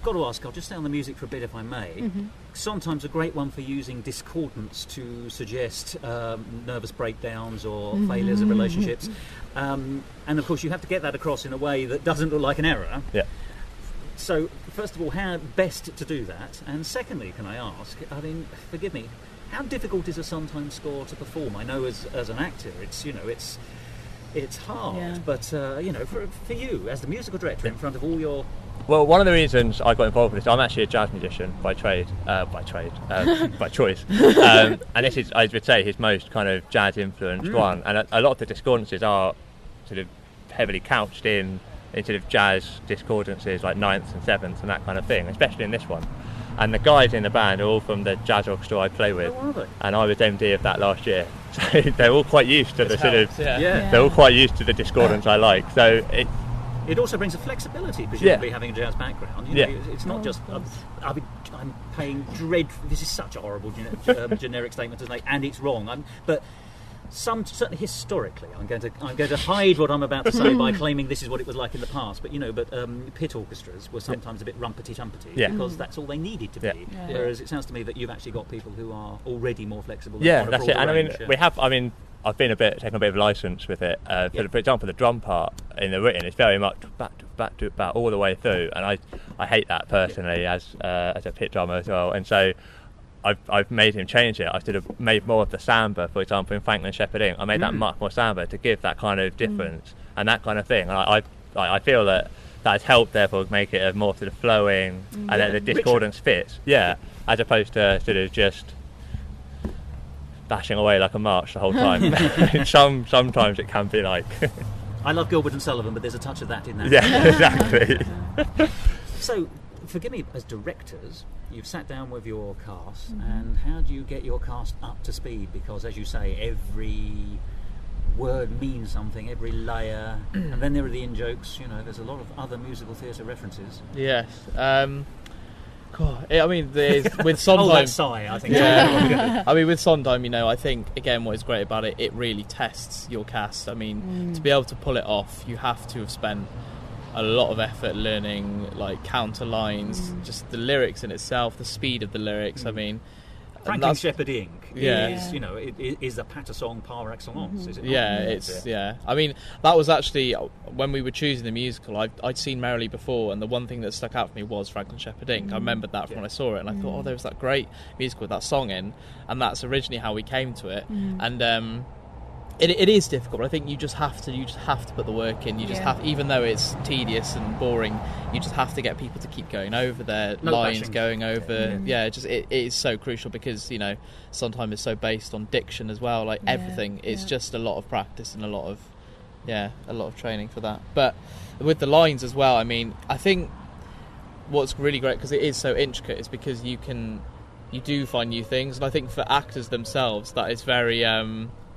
Got to ask, I'll just stay on the music for a bit if I may. Sometimes a great one for using discordance to suggest nervous breakdowns or failures of relationships, and of course you have to get that across in a way that doesn't look like an error. So first of all, how best to do that, and secondly, can I ask, I mean, forgive me, how difficult is a Sondheim score to perform? I know as an actor it's hard, but for you as the musical director in front of all your... Well, one of the reasons I got involved with this, I'm actually a jazz musician by choice, and this is, I would say, his most kind of jazz influenced one, and a lot of the discordances are sort of heavily couched in sort of jazz discordances like ninths and sevenths and that kind of thing, especially in this one. And the guys in the band are all from the jazz orchestra I play with, and I was MD of that last year. So they're all quite used to they're all quite used to the discordance I like. So it also brings a flexibility, presumably, having a jazz background. You know, it's not just I'm paying this is such a horrible generic statement to make, and it's wrong. But certainly historically, I'm going to hide what I'm about to say by claiming this is what it was like in the past. But pit orchestras were sometimes a bit rumpety-tumpety because that's all they needed to be. Whereas it sounds to me that you've actually got people who are already more flexible. That's it. And I've been taken a bit of license with it. For example, the drum part in the written is very much back to all the way through, and I hate that personally as a pit drummer as well. And so I've made him change it. I should have made more of the samba, for example, in Franklin Shepherd Inc. I made that much more samba to give that kind of difference and that kind of thing. And I feel that has helped, therefore, make it a more sort of flowing and that the discordance fits. Yeah, as opposed to sort of just bashing away like a march the whole time. Sometimes it can be like. I love Gilbert and Sullivan, but there's a touch of that in that. Yeah, exactly. So, forgive me, as directors, you've sat down with your cast, and how do you get your cast up to speed? Because, as you say, every word means something, every layer, and then there are the in-jokes. There's a lot of other musical theatre references. Yes. God, with Sondheim. That sigh, I think. Yeah. With Sondheim, I think again what is great about it, it really tests your cast. To be able to pull it off, you have to have spent a lot of effort learning like counter lines, just the lyrics in itself, the speed of the lyrics. Franklin Shepherd Inc. is a patter song par excellence, is it not? That was actually when we were choosing the musical. I'd seen Merrily before, and the one thing that stuck out for me was Franklin Shepherd Inc. I remembered that from when I saw it, and I thought, there was that great musical with that song in, and that's originally how we came to it. And it is difficult, but I think you just have to put the work in. You just have, even though it's tedious and boring, you just have to get people to keep going over their lines, bashing. Going over. It is so crucial because Sondheim is so based on diction as well. Like everything, it's just a lot of practice and a lot of training for that. But with the lines as well, I think what's really great because it is so intricate is because you do find new things, and I think for actors themselves that is very.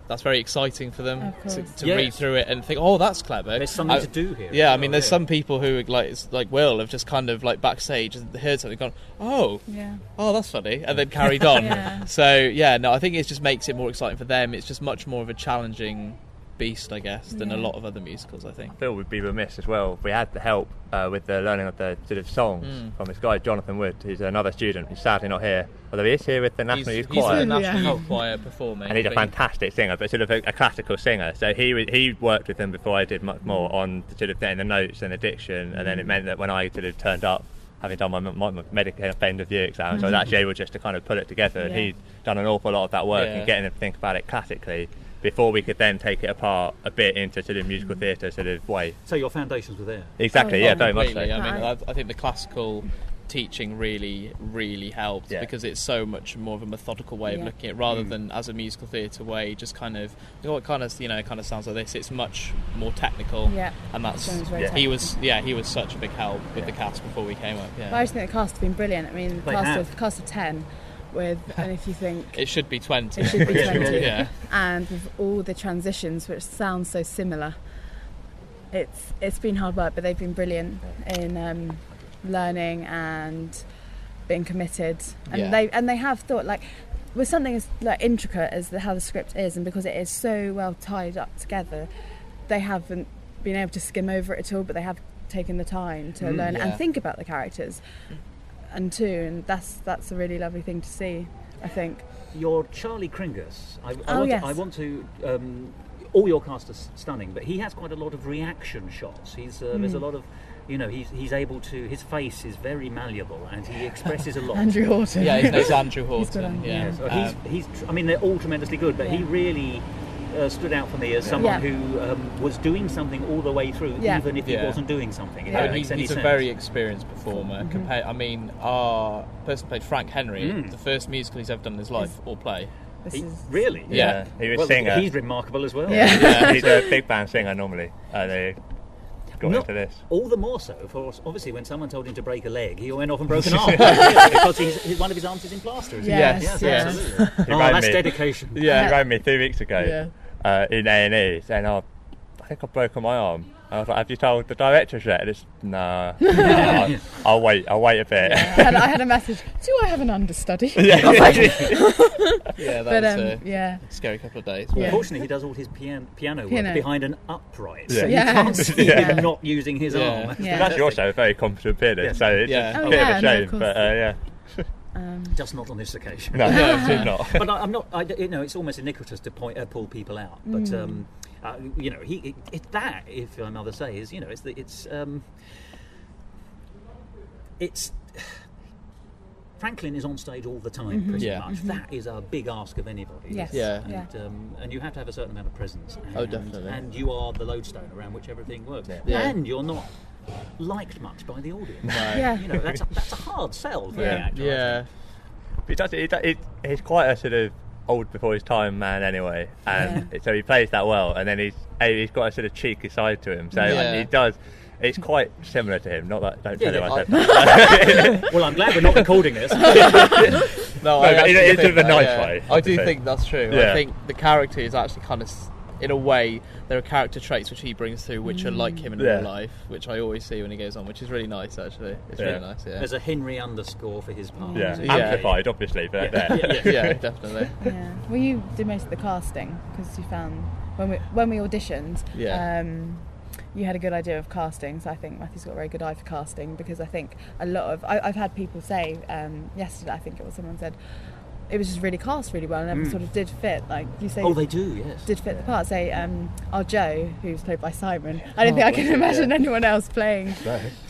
That's very exciting for them to read through it and think, oh, that's clever. There's something to do here. Yeah, there's some people who like Will have just kind of like backstage and heard something, gone, oh, that's funny, and then carried on. So I think it just makes it more exciting for them. It's just much more of a challenging beast, I guess, than a lot of other musicals, I think. I feel we'd be remiss as well if we had the help with the learning of the sort of songs from this guy Jonathan Wood, who's another student who's sadly not here, although he is here with the National Youth Choir. He's the National Youth Choir performing, and he's a fantastic singer, but sort of a classical singer. So he worked with them before I did much more on the sort of getting the notes and the diction, and then it meant that when I sort of turned up, having done my medical end of year exams, I was actually able just to kind of put it together, and he'd done an awful lot of that work and getting them to think about it classically before we could then take it apart a bit into sort of musical theatre sort of way. So your foundations were there? Exactly, very much so. I think the classical teaching really, really helped because it's so much more of a methodical way of looking at it rather than as a musical theatre way, just kind of, it kind of sounds like this. It's much more technical, and that's he was such a big help with the cast before we came up. But I just think the cast have been brilliant. Cast of 10. And if you think it should be 20, and with all the transitions, which sound so similar, it's been hard work, but they've been brilliant in learning and being committed, and they have thought, like, with something as like intricate as how the script is, and because it is so well tied up together, they haven't been able to skim over it at all, but they have taken the time to learn and think about the characters. And that's a really lovely thing to see, I think. Your Charlie Kringus, I want to all your cast are stunning, but he has quite a lot of reaction shots. There's a lot of, he's able to, his face is very malleable and he expresses a lot. Andrew Horton. Yeah, his name's Andrew Horton. They're all tremendously good, but he really stood out for me as someone who was doing something all the way through, even if he wasn't doing something. He's a very experienced performer. Our person played Frank Henry, the first musical he's ever done in his life or play. Really? He was singer. He's remarkable as well. He's a big band singer normally. got into this. All the more so, for obviously when someone told him to break a leg, he went off and broke an arm. Because one of his arms is in plaster, isn't Yes, it? yes. Absolutely. That's dedication. Yeah, he rang me 2 weeks ago in A&E saying, I think I've broken my arm. And I was like, have you told the directors yet? And it's, nah. I'll wait a bit. Yeah, I had a message, do I have an understudy? Yeah, that was a scary couple of days. Yeah. Unfortunately, he does all his piano work behind an upright, so you Yeah. can't see him not using his arm. Yeah. He's actually also a very competent pianist, so it's a bit of a shame, but Just not on this occasion. No, it's not. But I'm not. It's almost iniquitous to pull people out. But that, if I may say, is it's Franklin is on stage all the time, pretty much. That is a big ask of anybody. Yes. Yeah. And you have to have a certain amount of presence. Oh, definitely. And you are the lodestone around which everything works. Yeah. And you're not liked much by the audience. No. Yeah. That's a hard sell for the actor. Yeah. He's quite a sort of old before his time man anyway, and so he plays that well, and then he's got a sort of cheeky side to him, so he does. It's quite similar to him. Not that. Don't tell him I said that. Well, I'm glad we're not recording this. No, it's in a nice way. I do think that's true. Yeah. I think the character is actually kind of, in a way, there are character traits which he brings through which are like him in real life, which I always see when he goes on, which is really nice actually. It's really nice. Yeah. There's a Henry underscore for his part. Yeah, amplified obviously, but there. Yeah, definitely. Yeah. Well, you did most of the casting because you found when we auditioned. Yeah. You had a good idea of casting, so I think Matthew's got a very good eye for casting, because I think a lot of I've had people say yesterday, I think it was someone said it was just really cast really well and everyone sort of did fit, like you say. Oh, they do, yes. Did fit the part. Say our Joe, who's played by Simon. I don't think I can imagine anyone else playing.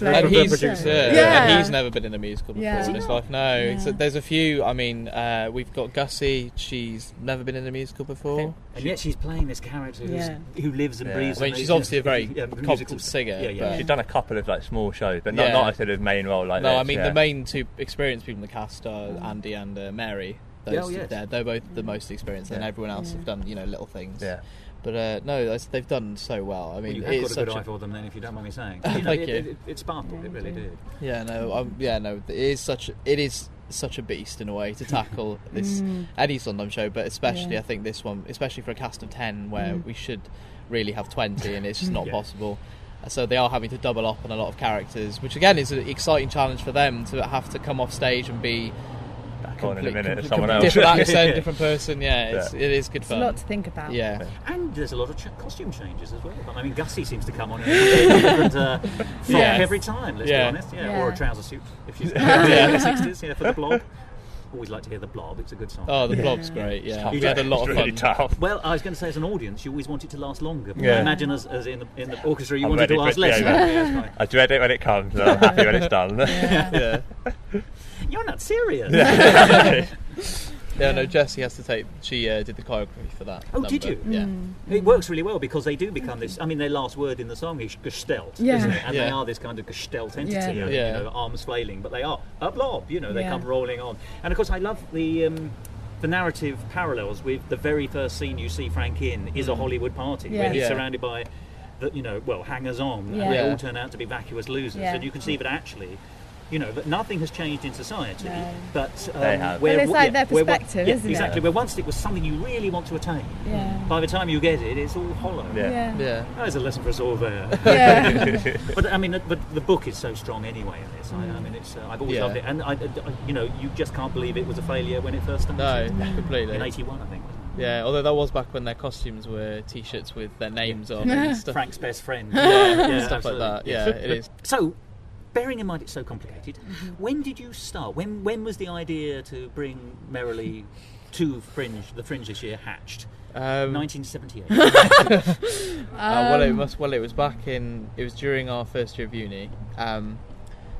And he's Yeah. he's never been in a musical before in his life. No, Yeah. there's a few. I mean, we've got Gussie. She's never been in a musical before. And yet she's playing this character who lives and breathes. I mean, she's obviously a very competent singer. Yeah. She's done a couple of like small shows, but not a sort of main role like no, this. I mean the main two experienced people in the cast are Andy and Mary. They're both the most experienced, and everyone else have done little things. Yeah. But no, they've done so well. I mean, you have got a good eye for them, then, if you don't mind me saying. Thank you. It sparkled. It really did. Yeah. No. It is such a beast in a way to tackle this any Sondheim show, but especially I think this one, especially for a cast of 10, where we should really have 20, and it's just not possible. So they are having to double up on a lot of characters, which again is an exciting challenge for them to have to come off stage and be. In a minute, someone else. Different accent, different person. It is good fun. It's a lot to think about. Yeah, and there's a lot of costume changes as well. I mean, Gussie seems to come on in a different frock every time. Let's be honest. Or a trouser suit if she's in the 60s. For the Blob. Always like to hear the Blob. It's a good song. Oh, the Blob's great. Yeah, we had a lot of fun. Tough. Well, I was going to say, as an audience, you always want it to last longer. But I imagine as in the orchestra, you want it to last less. I dread it when it comes, and I'm happy when it's done. You're not serious. Yeah, no, Jessie has to take. She did the choreography for that. Oh, number. did you? Yeah. It works really well because they do become this. I mean, their last word in the song is gestalt, isn't it? And they are this kind of gestalt entity, arms flailing, but they are a blob. They come rolling on. And of course, I love the narrative parallels with the very first scene you see Frank in is a Hollywood party where he's surrounded by hangers-on, and they all turn out to be vacuous losers, and you can see that actually. That nothing has changed in society, but they have. It's like their perspective, isn't it? Exactly. Where once it was something you really want to attain, by the time you get it, it's all hollow. Yeah. That is a lesson for us all there. But I mean, but the book is so strong anyway in this. I mean, it's I've always loved it, and you just can't believe it was a failure when it first started. No, completely. In '81, I think. Yeah, although that was back when their costumes were T-shirts with their names on and stuff. Frank's best friend. Stuff like that. Yeah, it is. So. Bearing in mind it's so complicated, when did you start? When was the idea to bring Merrily to the Fringe this year hatched? 1978. It was back in. It was during our first year of uni.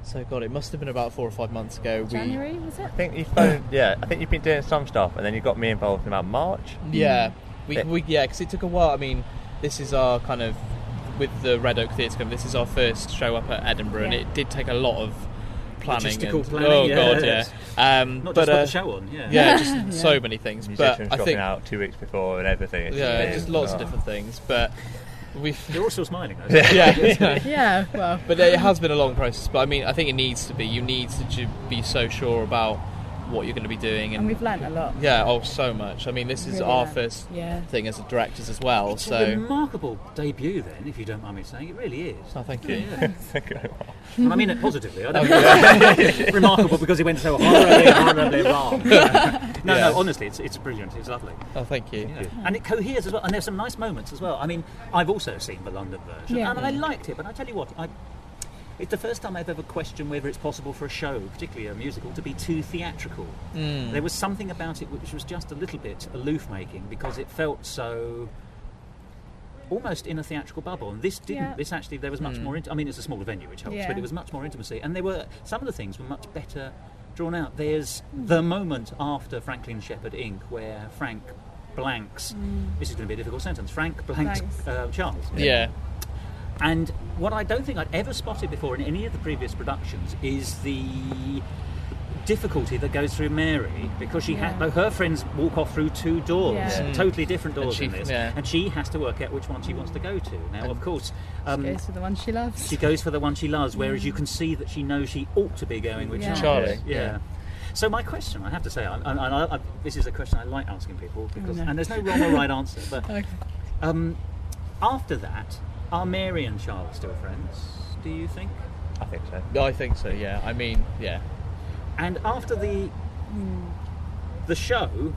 So God, it must have been about 4 or 5 months ago. January, was it? I think you phoned. I think you've been doing some stuff, and then you got me involved in about March. Yeah, because it took a while. I mean, this is our kind of. With the Red Oak Theatre Company, this is our first show up at Edinburgh, and it did take a lot of planning. Planning, God, yeah. Not just put the show on, just so many things. Musicians but I think out 2 weeks before and everything. Just lots of different things. But You're all still smiling, though. Yeah, well. But it has been a long process. But I mean, I think it needs to be. You need to be so sure about what you're going to be doing, And we've learnt a lot. Yeah, so much. I mean, this is Really our learnt. first Yeah. thing as directors as well. It's So a remarkable debut, then, if you don't mind me saying. It really is. oh, thank you. And I mean it positively. I don't remarkable because it went so horribly wrong. No, honestly, it's brilliant. It's lovely. Oh, thank you. Yeah. And it coheres as well. And there's some nice moments as well. I mean, I've also seen the London version, Yeah. and I liked it. But I tell you what, it's the first time I've ever questioned whether it's possible for a show, particularly a musical, to be too theatrical. There was something about it which was just a little bit aloof-making because it felt so almost in a theatrical bubble, and this didn't. Yeah. This actually, there was much more. I mean, it's a smaller venue, which helps, but it was much more intimacy, and there were some of the things were much better drawn out. There's the moment after Franklin Shepherd Inc., where Frank blanks. This is going to be a difficult sentence. Frank blanks Charles. Yeah. And what I don't think I'd ever spotted before in any of the previous productions is the difficulty that goes through Mary, because she her friends walk off through two doors, totally different doors in this, and she has to work out which one she wants to go to. Now, of course, She goes for the one she loves. She goes for the one she loves, whereas you can see that she knows she ought to be going with Charlie. Yeah. So my question, I have to say, I this is a question I like asking people, because and there's no wrong or right answer, but after that, are Mary and Charlie still friends, do you think? I think so. I think so, yeah. I mean, yeah. And after the show,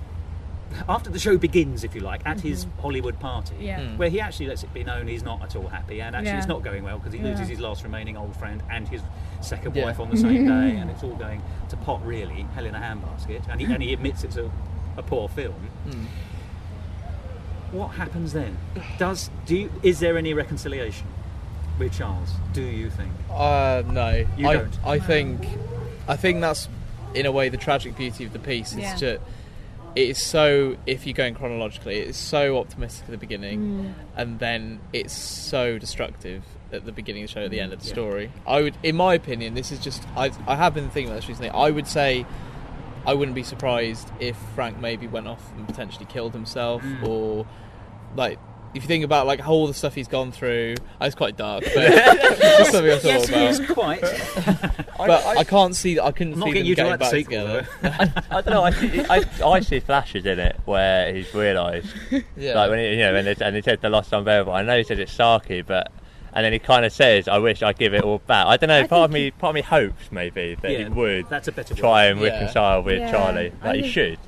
after the show begins, if you like, at his Hollywood party, where he actually lets it be known he's not at all happy, and actually it's not going well because he loses his last remaining old friend and his second wife on the same day, and it's all going to pot, really, hell in a handbasket, and he admits it's a poor film. What happens then? Is there any reconciliation with Charles, do you think? No. You don't? I think that's, in a way, the tragic beauty of the piece. It's just, it is so, if you're going chronologically, it's so optimistic at the beginning, and then it's so destructive at the beginning of the show, at the end of the story. I would, in my opinion, this is just, I have been thinking about this recently, I would say I wouldn't be surprised if Frank maybe went off and potentially killed himself, or, like, if you think about like all the stuff he's gone through, it's quite dark, but it's something I thought about. Yes, it is quite. But I can't see that. I couldn't see them getting back together. I don't know. I see flashes in it where he's realised, like when and he said the lost unbearable. I know he said it's Saki, but and then he kind of says, "I wish I'd give it all back." I don't know. Part of me hopes maybe that he would that's a better try and reconcile with Charlie. Like he should,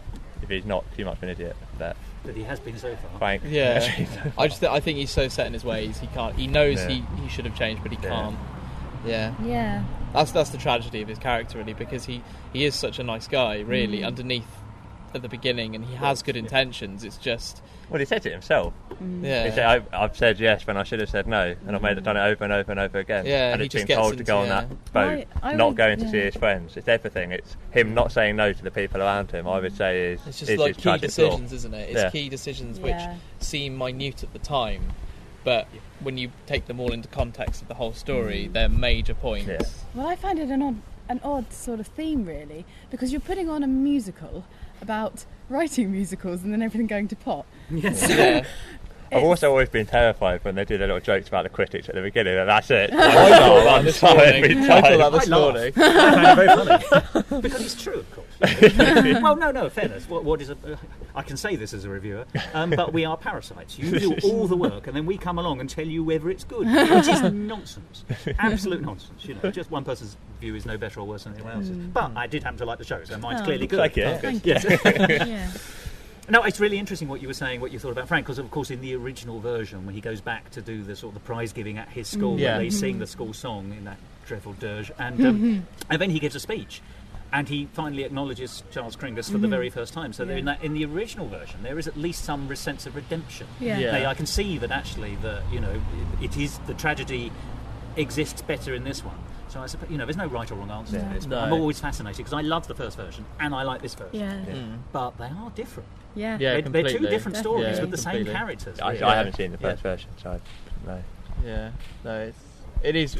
if he's not too much of an idiot. That he has been so far. Frank. Yeah. I think he's so set in his ways. He can't. He knows he should have changed, but he can't. Yeah. Yeah. That's the tragedy of his character, really, because he is such a nice guy, really, underneath at the beginning, and he has good intentions. It's just. Well, he said it himself. Yeah. He said, I've said yes when I should have said no, and I've done it over and over and over again. Yeah, and it's been told to go on that boat, not going to see his friends. It's everything. It's him not saying no to the people around him. I would say it's just like key decisions, isn't it? It's Yeah. key decisions which seem minute at the time, but when you take them all into context of the whole story, they're major points. Yeah. Well, I find it an odd sort of theme, really, because you're putting on a musical about writing musicals and then everything going to pot. Yes. Yeah. I've also always been terrified when they do their little jokes about the critics at the beginning, and that's it. I thought that this morning. I found it very funny. Because it's true, of course. Well, no, fairness. What is I can say this as a reviewer, but we are parasites. You do all the work, and then we come along and tell you whether it's good, which is nonsense. Absolute nonsense. Just one person's view is no better or worse than anyone else's. But I did happen to like the show, so mine's clearly good. Thank you. Thank you. Yeah. No, it's really interesting what you were saying, what you thought about Frank, because of course in the original version, when he goes back to do the sort of the prize giving at his school, where they sing the school song in that dreadful dirge, and then he gives a speech, and he finally acknowledges Charles Kringus for the very first time. So in the original version, there is at least some sense of redemption. I can see that actually it is the tragedy exists better in this one. So I suppose there's no right or wrong answer to this. But I'm always fascinated because I love the first version and I like this version. But they are different. Yeah, they're two different stories with the same characters. I haven't seen the first version, so I don't know. Yeah, no, it is.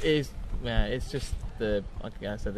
Yeah, it's just the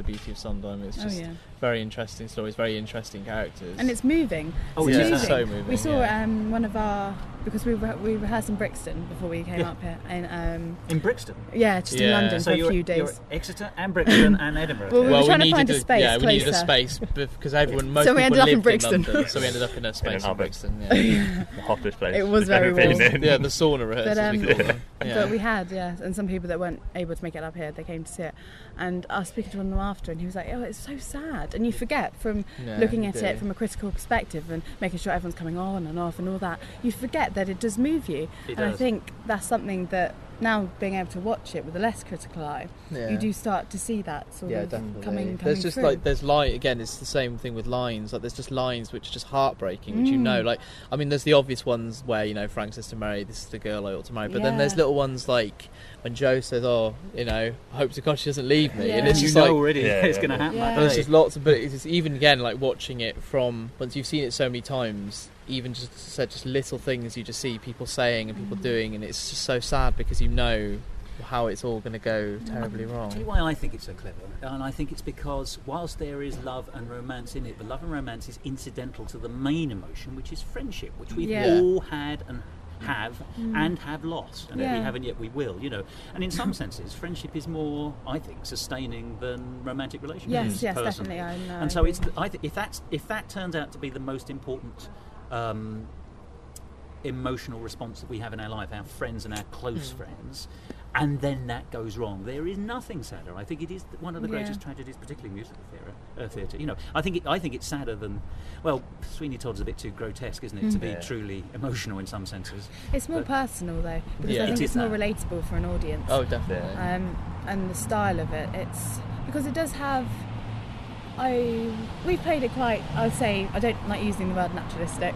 beauty of Sondheim. It's just very interesting stories, very interesting characters. And it's moving. Oh, it's yeah. moving. It's so moving. We saw yeah. one of our, because we rehearsed in Brixton before we came up here, and In Brixton? just in Yeah. London So for a you're, few you're days. Exeter and Brixton and Edinburgh. Well, we were trying to needed find a space Yeah, we needed a closer. space because most So we people ended up in lived Brixton. London, so we ended up in a space in oven. Brixton. Yeah, The hottest place. It was we've ever very been warm. in. yeah, the sauna rehearsals we call them. Yeah. But we had, and some people that weren't able to make it up here, they came to see it. And I was speaking to one of them after, and he was like, "Oh, it's so sad." And you forget from looking at it from a critical perspective and making sure everyone's coming on and off and all that, you forget that it does move you. It and I does. think that's something that now being able to watch it with a less critical eye, Yeah. you do start to see that sort of Definitely. coming There's just through. like there's line again. It's the same thing with lines. Like there's just lines which are just heartbreaking, which you know. Like I mean, there's the obvious ones where Frank says to Mary, "This is the girl I ought to marry." But then there's Yeah. little ones like when Joe says, "Oh, I hope to God she doesn't leave me," and Yeah. it's you just know like. already Yeah, it's yeah, going to yeah. happen. Yeah. that And there's day. just lots of, but it's even again like watching it from once you've seen it so many times, even just little things you just see people saying and people doing, and it's just so sad because you know how it's all going to go terribly Tell you wrong. why I think it's so clever, and I think it's because whilst there is love and romance in it, the love and romance is incidental to the main emotion, which is friendship, which we've Yeah. all had and have lost, and if we Yeah. haven't yet we will, and in some senses friendship is more, I think, sustaining than romantic relationships. Yes, personally. definitely. I know. And so it's if that turns out to be the most important emotional response that we have in our life, our friends and our close friends, and then that goes wrong, there is nothing sadder. I think it is one of the greatest tragedies, particularly musical theatre. I think it's sadder than, well, Sweeney Todd's a bit too grotesque, isn't it, to be truly emotional in some senses. It's more personal though, because Yeah. I think It it's is more that. relatable for an audience. Oh, definitely. And the style of it, it's because it does have. We played it quite. I'd say I don't like using the word naturalistic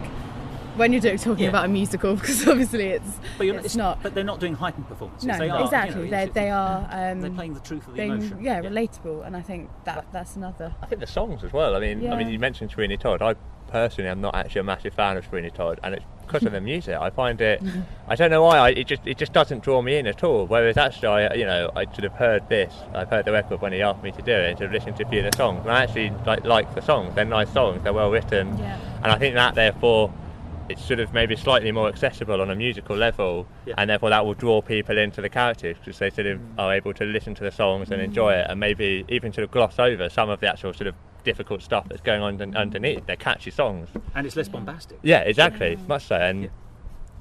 when you're talking Yeah. about a musical, because obviously it's not. But they're not doing heightened performances. No, they are, exactly. They are. they're playing the truth of the being, emotion. relatable, and I think that's another. I think the songs as well. I mean, you mentioned Sweeney Todd. I personally am not actually a massive fan of Sweeney Todd, and it's because of the music. I find it. I don't know why. It just doesn't draw me in at all. Whereas actually, I sort of heard this. I've heard the record when he asked me to do it, and sort of listened to a few of the songs. And I actually like the songs. They're nice songs. They're well written, and I think that therefore. It's sort of maybe slightly more accessible on a musical level, and therefore that will draw people into the characters because they sort of are able to listen to the songs and enjoy it, and maybe even sort of gloss over some of the actual sort of difficult stuff that's going on underneath. They're catchy songs, And it's less bombastic. yeah, exactly, much so,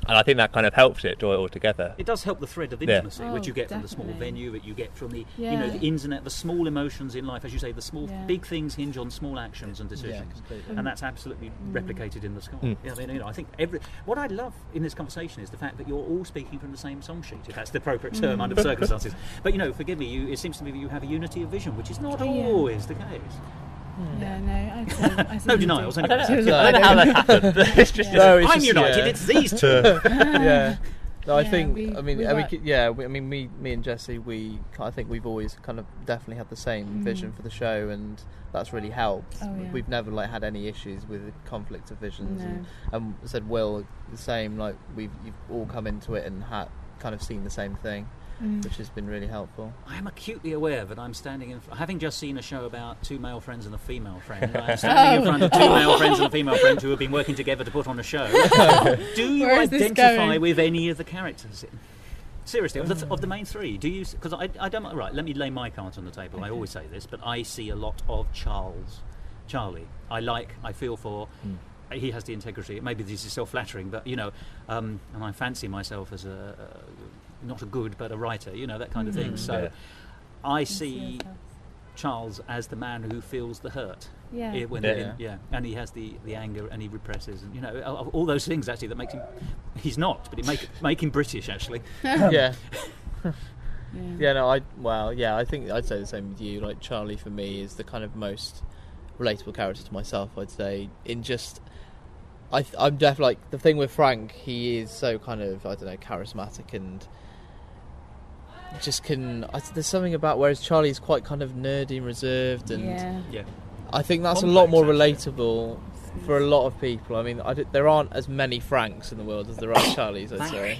and I think that kind of helps it draw it all together. It does help the thread of Yeah. intimacy, which you get from the small definitely. venue, that you get from the Yeah. the ins and outs, the small emotions in life, as you say, the small Yeah. big things hinge on small actions and decisions, completely. and that's absolutely replicated in the score. Mm. Yeah, I mean, I think what I love in this conversation is the fact that you're all speaking from the same song sheet, if that's the appropriate term under the circumstances. But forgive me, it seems to me that you have a unity of vision, which is not Yeah. always the case. Yeah, no, I see No you denials, do. anyway. I don't know how that happened. It's just No, it's I'm just- united. yeah. It's these two. Yeah. No, I Yeah, think. we me and Jesse, I think we've always kind of definitely had the same vision for the show, and that's really helped. Oh, yeah. We've never had any issues with conflict of visions, No. and said Will the same. Like you've all come into it and kind of seen the same thing, which has been really helpful. I am acutely aware that I'm standing in, having just seen a show about two male friends and a female friend. I'm standing in front of two male friends and a female friend who have been working together to put on a show. Do you Where is this identify going? with any of the characters? Seriously, of the main three, do you? Because I don't. Right, let me lay my cards on the table. Okay. I always say this, but I see a lot of Charlie. I feel for. He has the integrity. Maybe this is self-flattering, but and I fancy myself as not a good, but a writer, that kind of thing. So I see Charles as the man who feels the hurt. Yeah. And he has the anger, and he represses, and all those things actually that makes him. He's not, but it make him British actually. Yeah. Yeah. No. I think I'd say the same with you. Like Charlie for me is the kind of most relatable character to myself. I'd say I'm definitely like the thing with Frank. He is so kind of charismatic and just there's something about, whereas Charlie's quite kind of nerdy and reserved, and Yeah. I think that's Complex, a lot more actually. relatable for a lot of people. I mean, there aren't as many Franks in the world as there are Charlies, I'd say.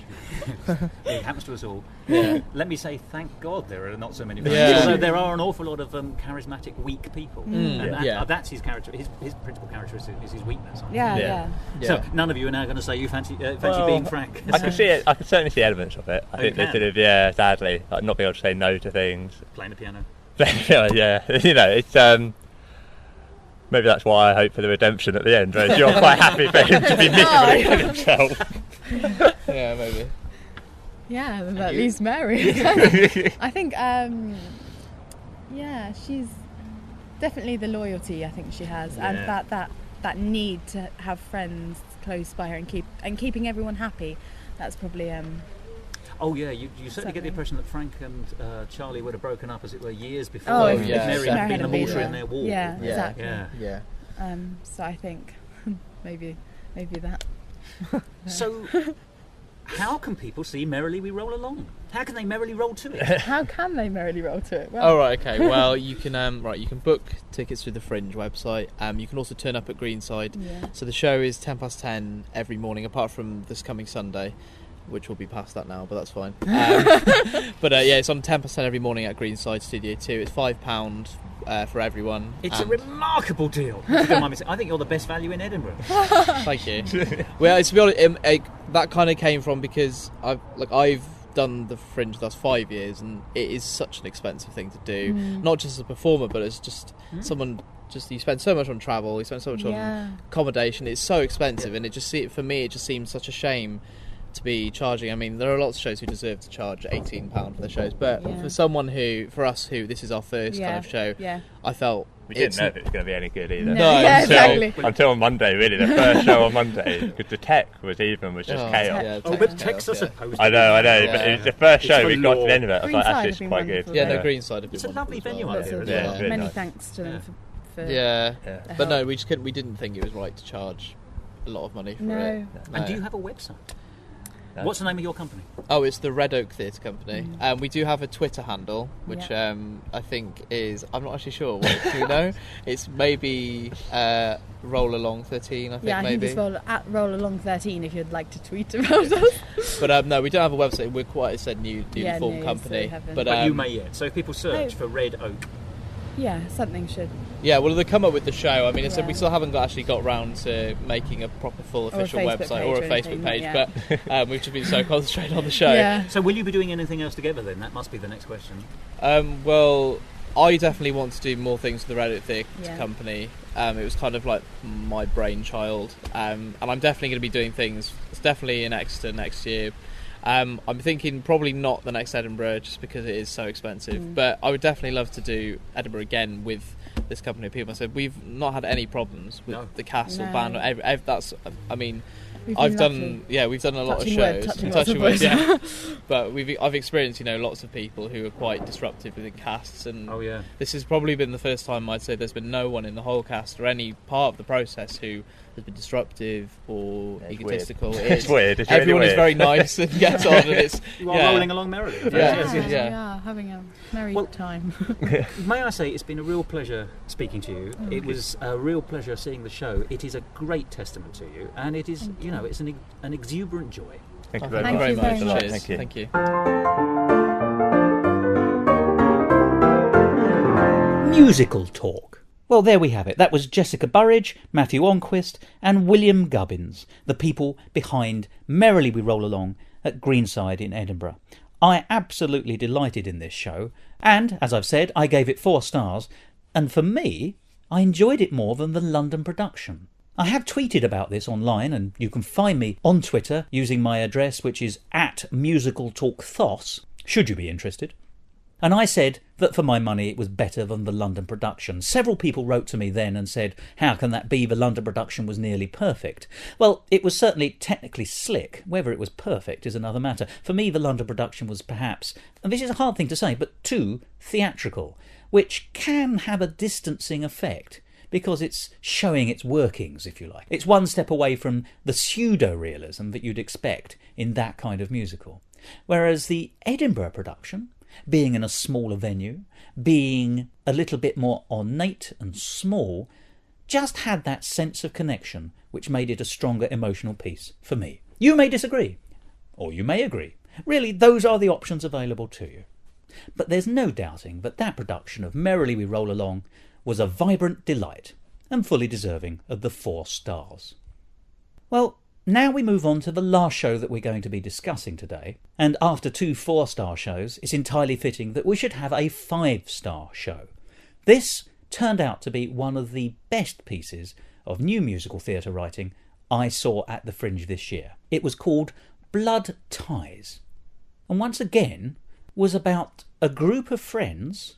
It happens to us all. Yeah. Let me say, thank God there are not so many Franks. Yeah. Although there are an awful lot of charismatic, weak people. And that's his character. His principal characteristic is his weakness. Yeah. So none of you are now going to say you fancy being Frank. I can see it. I can certainly see elements of it. I think they sort of, sadly, like not being able to say no to things. Playing the piano. Yeah, it's maybe that's why I hope for the redemption at the end. Whereas you're quite happy for him to be miserably in himself. Yeah, maybe. Yeah, at least Mary. I think, she's definitely the loyalty I think she has, and that need to have friends close by her and keeping everyone happy. That's probably. Oh yeah, you certainly get the impression that Frank and Charlie would have broken up, as it were, years before. Oh, if Mary had been a mortar in their wall. Yeah, exactly. Yeah. So I think maybe that. So, how can people see Merrily We Roll Along? How can they merrily roll to it? How can they merrily roll to it? Well, right, okay. Well, you can you can book tickets through the Fringe website. You can also turn up at Greenside. Yeah. So the show is 10:10 every morning, apart from this coming Sunday, which will be past that now, but that's fine. But it's on 10% every morning at Greenside Studio 2. It's £5 for everyone. It's a remarkable deal. If you don't mind me saying. I think you're the best value in Edinburgh. Thank you. Well, to be honest, that kind of came from because I've done the Fringe the last 5 years, and it is such an expensive thing to do. Not just as a performer, but as just someone. Just you spend so much on travel, you spend so much on accommodation. It's so expensive, and it just seems such a shame to be charging. I mean, there are lots of shows who deserve to charge £18 for their shows, but for us who this is our first kind of show, I felt we didn't know if it was going to be any good either. No, exactly. Until Monday, really, the first show on Monday, because the tech was just chaos. But tech's are supposed to. I know, but it was the first show we got to the end of it. I was like, Greenside actually, it's quite good. Yeah, Greenside. It's a lovely venue Lots out here. of- Isn't it? Many nice. thanks to them for But no, we didn't think it was right to charge a lot of money for it. And do you have a website? What's the name of your company? Oh, it's the Red Oak Theatre Company. We do have a Twitter handle, which I think is... I'm not actually sure. Do you know? It's maybe Roll Along 13, I think, I maybe. think it's Roll Along 13 if you'd like to tweet about us. But no, we don't have a website. We're quite a newly formed company. So But you may yet. So if people search for Red Oak. Yeah, something should. Yeah, well, they come up with the show. I mean, we still haven't actually got round to making a proper full official website or a Facebook page, but we've just been so concentrated on the show. Yeah. So will you be doing anything else together then? That must be the next question. Well, I definitely want to do more things with the Red Oak Theatre Company. It was kind of like my brainchild, and I'm definitely going to be doing things. It's definitely in Exeter next year. I'm thinking probably not the next Edinburgh, just because it is so expensive. But I would definitely love to do Edinburgh again with this company of people. I said we've not had any problems with the cast or band. That's, I mean, we've done a lot of shows. Touching wood, yeah. But I've experienced lots of people who are quite disruptive within casts, and this has probably been the first time I'd say there's been no one in the whole cast or any part of the process who has been disruptive or egotistical. Weird. It's weird. It's everyone really is very nice and gets on, and it's you are rolling along merrily. Yeah, having a merry time. May I say, it's been a real pleasure speaking to you. It was a real pleasure seeing the show. It is a great testament to you, and it is, it's an exuberant joy. Thank you very much. Cheers. Thank you. Musical talk. Well, there we have it. That was Jessica Burridge, Matthew Onquist and William Gubbins, the people behind Merrily We Roll Along at Greenside in Edinburgh. I absolutely delighted in this show, and, as I've said, I gave it 4 stars, and for me, I enjoyed it more than the London production. I have tweeted about this online, and you can find me on Twitter using my address, which is @musicaltalkthos, should you be interested. And I said that for my money it was better than the London production. Several people wrote to me then and said, how can that be? The London production was nearly perfect. Well, it was certainly technically slick. Whether it was perfect is another matter. For me, the London production was perhaps, and this is a hard thing to say, but too theatrical, which can have a distancing effect because it's showing its workings, if you like. It's one step away from the pseudo-realism that you'd expect in that kind of musical. Whereas the Edinburgh production, being in a smaller venue, being a little bit more ornate and small, just had that sense of connection which made it a stronger emotional piece for me. You may disagree, or you may agree. Really, those are the options available to you. But there's no doubting that production of Merrily We Roll Along was a vibrant delight and fully deserving of the 4 stars. Well, now we move on to the last show that we're going to be discussing today, and after 2 4-star shows, it's entirely fitting that we should have a 5-star show. This turned out to be one of the best pieces of new musical theatre writing I saw at the Fringe this year. It was called Blood Ties, and once again was about a group of friends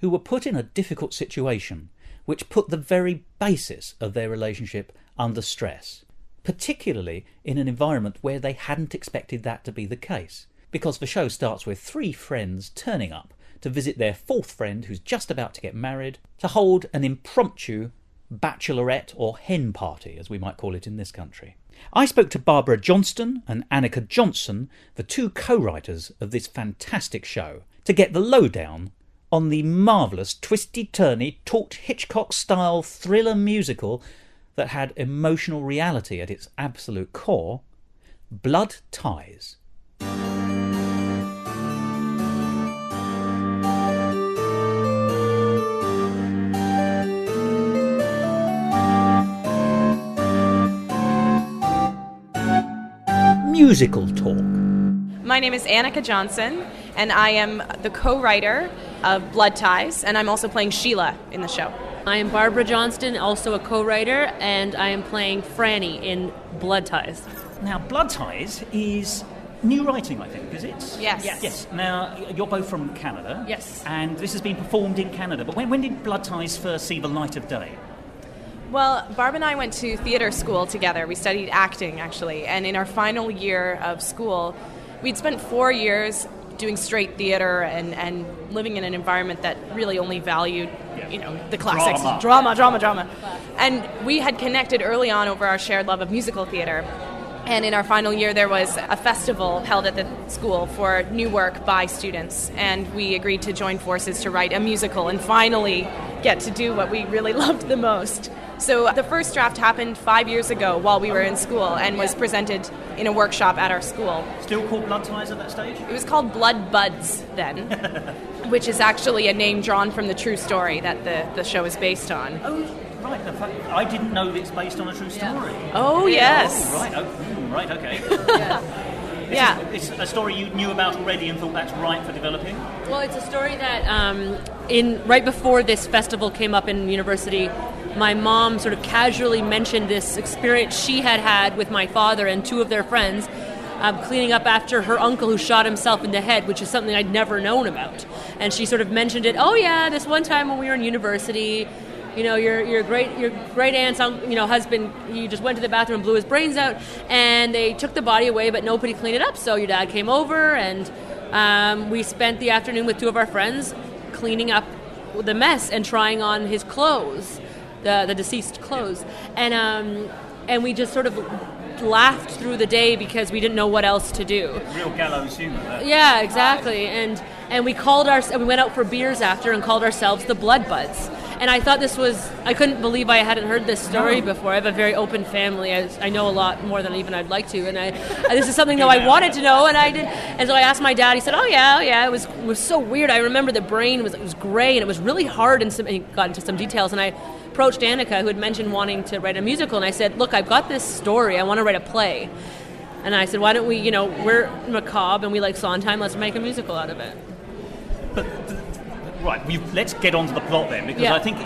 who were put in a difficult situation which put the very basis of their relationship under stress, particularly in an environment where they hadn't expected that to be the case, because the show starts with 3 friends turning up to visit their 4th friend who's just about to get married, to hold an impromptu bachelorette or hen party, as we might call it in this country. I spoke to Barbara Johnston and Annika Johnson, the 2 co-writers of this fantastic show, to get the lowdown on the marvellous twisty-turny, taut Hitchcock-style thriller musical that had emotional reality at its absolute core, Blood Ties. Musical talk. My name is Annika Johnson, and I am the co-writer of Blood Ties, and I'm also playing Sheila in the show. I am Barbara Johnston, also a co-writer, and I am playing Franny in Blood Ties. Now, Blood Ties is new writing, I think, is it? Yes. Yes. Now, you're both from Canada. Yes. And this has been performed in Canada. But when did Blood Ties first see the light of day? Well, Barb and I went to theater school together. We studied acting, actually, and in our final year of school, we'd spent 4 years doing straight theater and living in an environment that really only valued, the classics. Drama. And we had connected early on over our shared love of musical theater. And in our final year, there was a festival held at the school for new work by students. And we agreed to join forces to write a musical and finally get to do what we really loved the most. So the first draft happened 5 years ago while we were in school and was presented in a workshop at our school. Still called Blood Ties at that stage? It was called Blood Buds then, which is actually a name drawn from the true story that the show is based on. Oh, right. I didn't know that it's based on a true story. Oh, yes. Oh, right, okay. Yeah. It's a story you knew about already and thought that's right for developing? Well, it's a story that right before this festival came up in university, my mom sort of casually mentioned this experience she had with my father and 2 of their friends cleaning up after her uncle who shot himself in the head, which is something I'd never known about. And she sort of mentioned it, oh yeah, this one time when we were in university, your great aunt's husband, he just went to the bathroom and blew his brains out, and they took the body away, but nobody cleaned it up. So your dad came over, and we spent the afternoon with 2 of our friends cleaning up the mess and trying on his clothes, the deceased clothes, and we just sort of laughed through the day because we didn't know what else to do. Real gallows humor. Yeah, exactly. And we went out for beers after and called ourselves the Blood Buds. And I thought I couldn't believe I hadn't heard this story before. I have a very open family. I know a lot more than even I'd like to. And this is something, though, I wanted to know, and I did. And so I asked my dad. He said, oh, yeah. It was so weird. I remember the brain was gray, and it was really hard. And he got into some details. And I approached Annika, who had mentioned wanting to write a musical. And I said, look, I've got this story. I want to write a play. And I said, why don't we, we're macabre, and we like Sondheim. Let's make a musical out of it. But right, let's get on to the plot then, because I think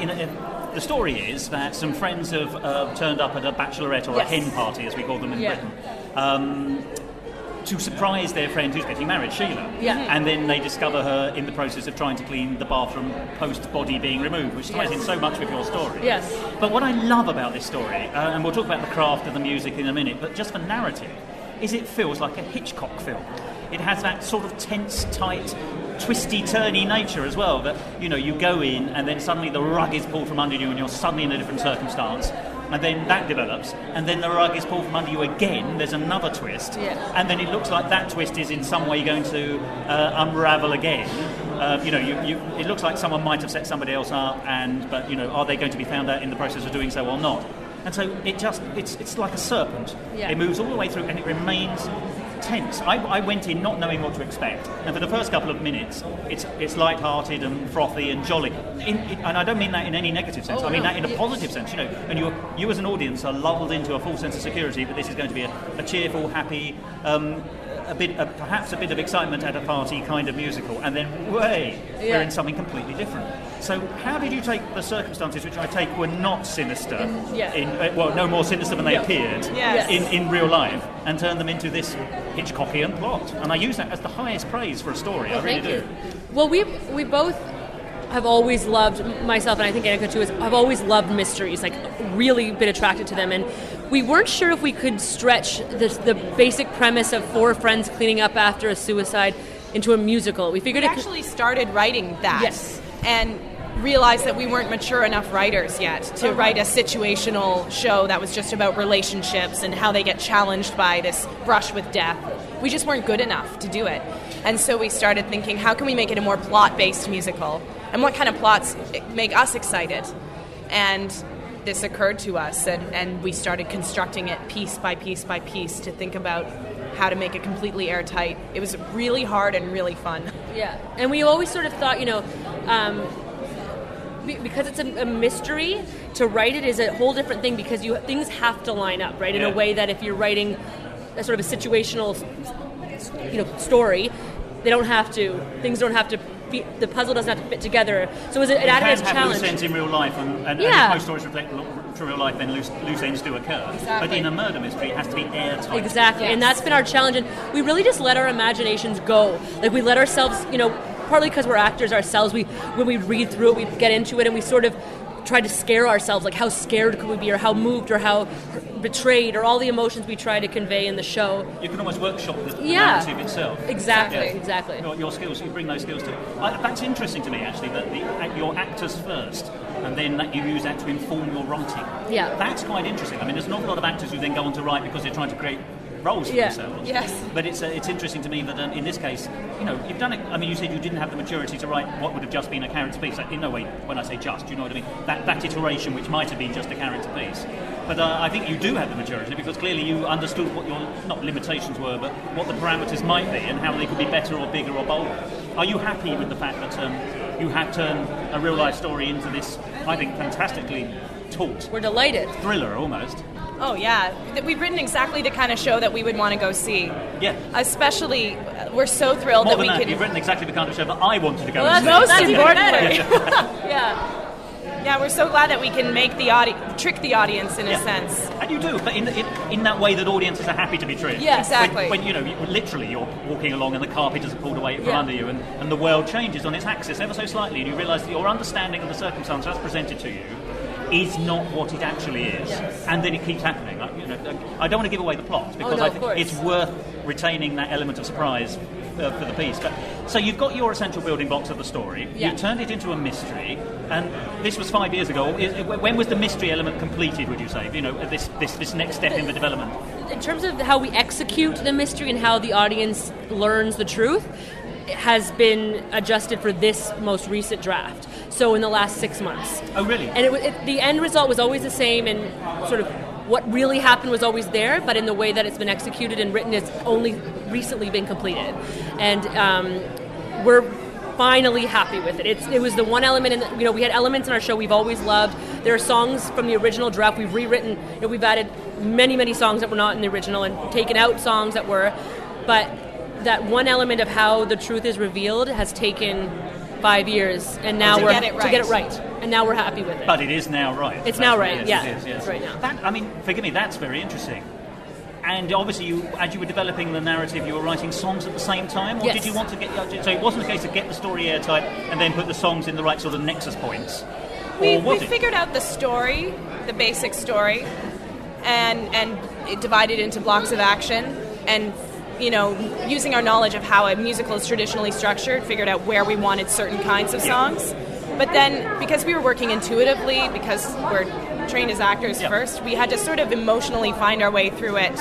the story is that some friends have turned up at a bachelorette or a hen party, as we call them in Britain, to surprise their friend who's getting married, Sheila. Yeah. And then they discover her in the process of trying to clean the bathroom post-body being removed, which ties in so much with your story. Yes. But what I love about this story, and we'll talk about the craft of the music in a minute, but just for narrative, is it feels like a Hitchcock film. It has that sort of tense, tight, twisty-turny nature as well, that, you go in and then suddenly the rug is pulled from under you and you're suddenly in a different circumstance, and then that develops, and then the rug is pulled from under you again, there's another twist, and then it looks like that twist is in some way going to unravel again, it looks like someone might have set somebody else up, but are they going to be found out in the process of doing so or not? And so it's like a serpent. Yeah. It moves all the way through and it remains tense. I went in not knowing what to expect, and for the first couple of minutes, it's light-hearted and frothy and jolly. And I don't mean that in any negative sense. I mean that in a positive sense. And you as an audience are lulled into a false sense of security that this is going to be a cheerful, happy, perhaps a bit of excitement at a party kind of musical, and then we're in something completely different. So how did you take the circumstances, which I take were not sinister, no more sinister than they appeared in real life, and turn them into this Hitchcockian plot? And I use that as the highest praise for a story. Well, I really do. Well, we both have always loved, myself and I think Annika too, have always loved mysteries, like really been attracted to them, and we weren't sure if we could stretch the basic premise of 4 friends cleaning up after a suicide into a musical. We figured we actually started writing that, and realized that we weren't mature enough writers yet to write a situational show that was just about relationships and how they get challenged by this brush with death. We just weren't good enough to do it. And so we started thinking, how can we make it a more plot-based musical? And what kind of plots make us excited? And this occurred to us, and we started constructing it piece by piece by piece to think about how to make it completely airtight. It was really hard and really fun. Yeah, and we always sort of thought, because it's a mystery, to write it is a whole different thing, because things have to line up, right? In a way that if you're writing a sort of a situational, story, things don't have to be, the puzzle doesn't have to fit together. So it added a challenge. Loose ends in real life, and if most stories reflect to real life, then loose ends do occur. Exactly. But in a murder mystery, it has to be airtight. Exactly, and that's been our challenge, and we really just let our imaginations go. Like, we let ourselves, partly because we're actors ourselves, when we read through it, we get into it, and we sort of try to scare ourselves, like how scared could we be, or how moved, or how betrayed, or all the emotions we try to convey in the show. You can almost workshop the narrative itself. Exactly. Your skills, you bring those skills to it. That's interesting to me, actually, that you're actors first, and then that you use that to inform your writing. Yeah. That's quite interesting. I mean, there's an awful lot of actors who then go on to write because they're trying to create roles for themselves. Yes. But it's interesting to me that in this case, you've done it. I mean, you said you didn't have the maturity to write what would have just been a character piece. In no way, when I say just, you know what I mean? That iteration, which might have been just a character piece. But I think you do have the maturity, because clearly you understood what your, not limitations were, but what the parameters might be and how they could be better or bigger or bolder. Are you happy with the fact that you have turned a real life story into this, I think, fantastically taut? We're delighted. Thriller, almost. Oh, yeah. We've written exactly the kind of show that we would want to go see. Yeah. Especially, we're so thrilled More that we than could... You've written exactly the kind of show that I wanted to go and see. That's importantly. Yeah. Yeah, we're so glad that we can make trick the audience in a sense. And you do, but in that way that audiences are happy to be tricked. Yeah, exactly. When literally you're walking along and the carpet is pulled away from under you, and the world changes on its axis ever so slightly, and you realise that your understanding of the circumstance as presented to you is not what it actually is. Yes. And then it keeps happening. I don't want to give away the plot, because I think it's worth retaining that element of surprise for the piece. But so you've got your essential building blocks of the story. You've turned it into a mystery, and this was 5 years ago. When was the mystery element completed, would you say? This next step in the development. In terms of how we execute the mystery and how the audience learns the truth, it has been adjusted for this most recent draft. So in the last 6 months. Oh, really? And the end result was always the same, and sort of what really happened was always there, but in the way that it's been executed and written, it's only recently been completed. And we're finally happy with it. It was the one element, we had elements in our show we've always loved. There are songs from the original draft we've rewritten. We've added many, many songs that were not in the original and taken out songs that were. But that one element of how the truth is revealed has taken 5 years, and now to get it right. And now we're happy with it. But it is now right. It's now right. Yes, yeah, it is, yes. It's right now. Forgive me, that's very interesting. And obviously, as you were developing the narrative, you were writing songs at the same time, or did you want to get? So it wasn't a case of get the story airtight and then put the songs in the right sort of nexus points. We figured out the story, the basic story, and it divided into blocks of action, and using our knowledge of how a musical is traditionally structured, figured out where we wanted certain kinds of songs. But then, because we were working intuitively, because we're trained as actors first, we had to sort of emotionally find our way through it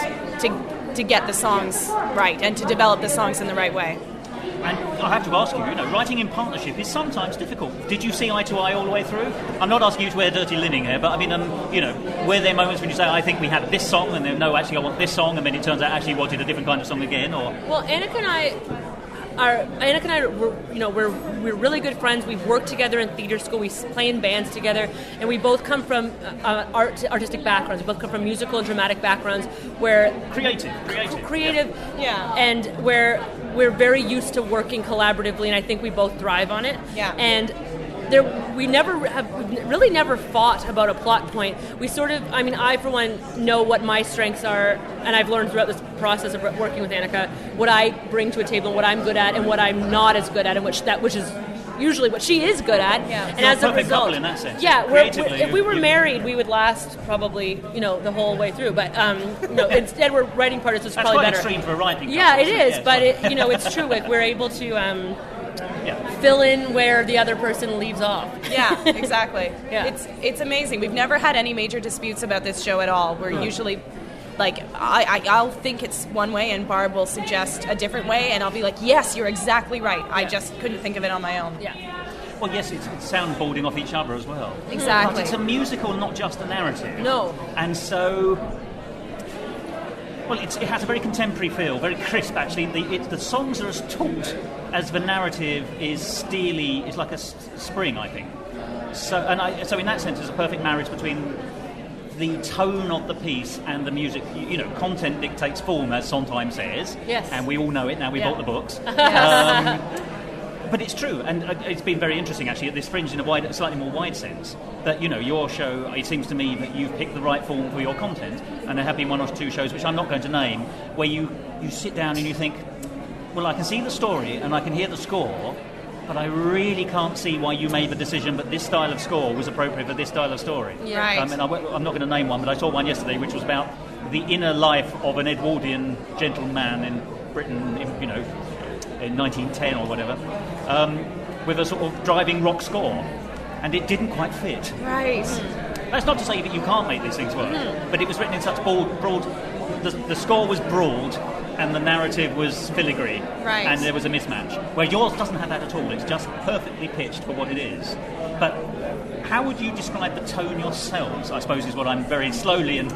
to get the songs right and to develop the songs in the right way. And I have to ask you, writing in partnership is sometimes difficult. Did you see eye to eye all the way through? I'm not asking you to wear dirty linen here, but I mean, were there moments when you say, I think we had this song, and then, no, actually I want this song, and then it turns out actually you wanted a different kind of song again, or... Well, Annika and I, we're really good friends. We've worked together in theater school. We play in bands together, and we both come from artistic backgrounds. We both come from musical and dramatic backgrounds, where creative, yeah, and where we're very used to working collaboratively, and I think we both thrive on it. Yeah, and we really never fought about a plot point. We sort of, I for one know what my strengths are, and I've learned throughout this process of working with Annika what I bring to a table, and what I'm good at, and what I'm not as good at, and which is usually what she is good at. Yeah. And as a result, in that sense. yeah, if we were married, we would last probably the whole way through. But instead, we're writing partners. It's probably better. That's quite extreme for a writing. Yeah, it is. But it's true. Like, we're able to. Fill in where the other person leaves off. Yeah, exactly. Yeah. It's amazing. We've never had any major disputes about this show at all. We're usually, like, I'll think it's one way and Barb will suggest a different way, and I'll be like, yes, you're exactly right. I just couldn't think of it on my own. Yeah. Well, yes, it's soundboarding off each other as well. Exactly. But it's a musical, not just a narrative. No. And so... Well, it has a very contemporary feel, very crisp, actually. The songs are as taut as the narrative is steely. It's like a spring, I think. So in that sense, there's a perfect marriage between the tone of the piece and the music. Content dictates form, as Sondheim says. Yes. And we all know it now. We bought the books. But it's true, and it's been very interesting, actually, at this Fringe in a slightly more wide sense, that, your show, it seems to me that you've picked the right form for your content, and there have been one or two shows, which I'm not going to name, where you sit down and you think, well, I can see the story and I can hear the score, but I really can't see why you made the decision that this style of score was appropriate for this style of story. Yeah. Right. I'm not going to name one, but I saw one yesterday which was about the inner life of an Edwardian gentleman in Britain, in 1910 or whatever, with a sort of driving rock score, and it didn't quite fit. Right. That's not to say that you can't make these things work, but it was written in such broad. The score was broad, and the narrative was filigree, right, and there was a mismatch. Where yours doesn't have that at all. It's just perfectly pitched for what it is. But how would you describe the tone yourselves? I suppose is what I'm very slowly and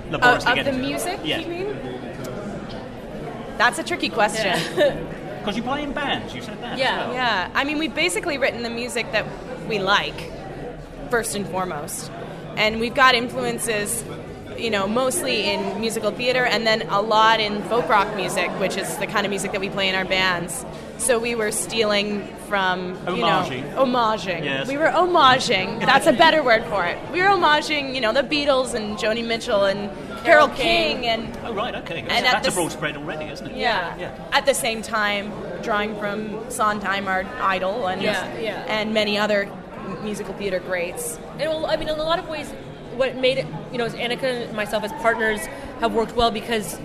laboriously getting of the to. music, Yeah. you mean? That's a tricky question. Because you play in bands, you said that. Yeah. As well. Yeah. We've basically written the music that we like, first and foremost. And we've got influences, mostly in musical theater, and then a lot in folk rock music, which is the kind of music that we play in our bands. So we were stealing from, homaging. Yes. We were homaging. That's a better word for it. We were homaging, the Beatles and Joni Mitchell and Carole King and... Oh, right, okay. And that's a broad spread already, isn't it? Yeah. At the same time, drawing from Sondheim, our idol, and many other musical theater greats. And in a lot of ways, what made it, as Annika and myself as partners have worked well, because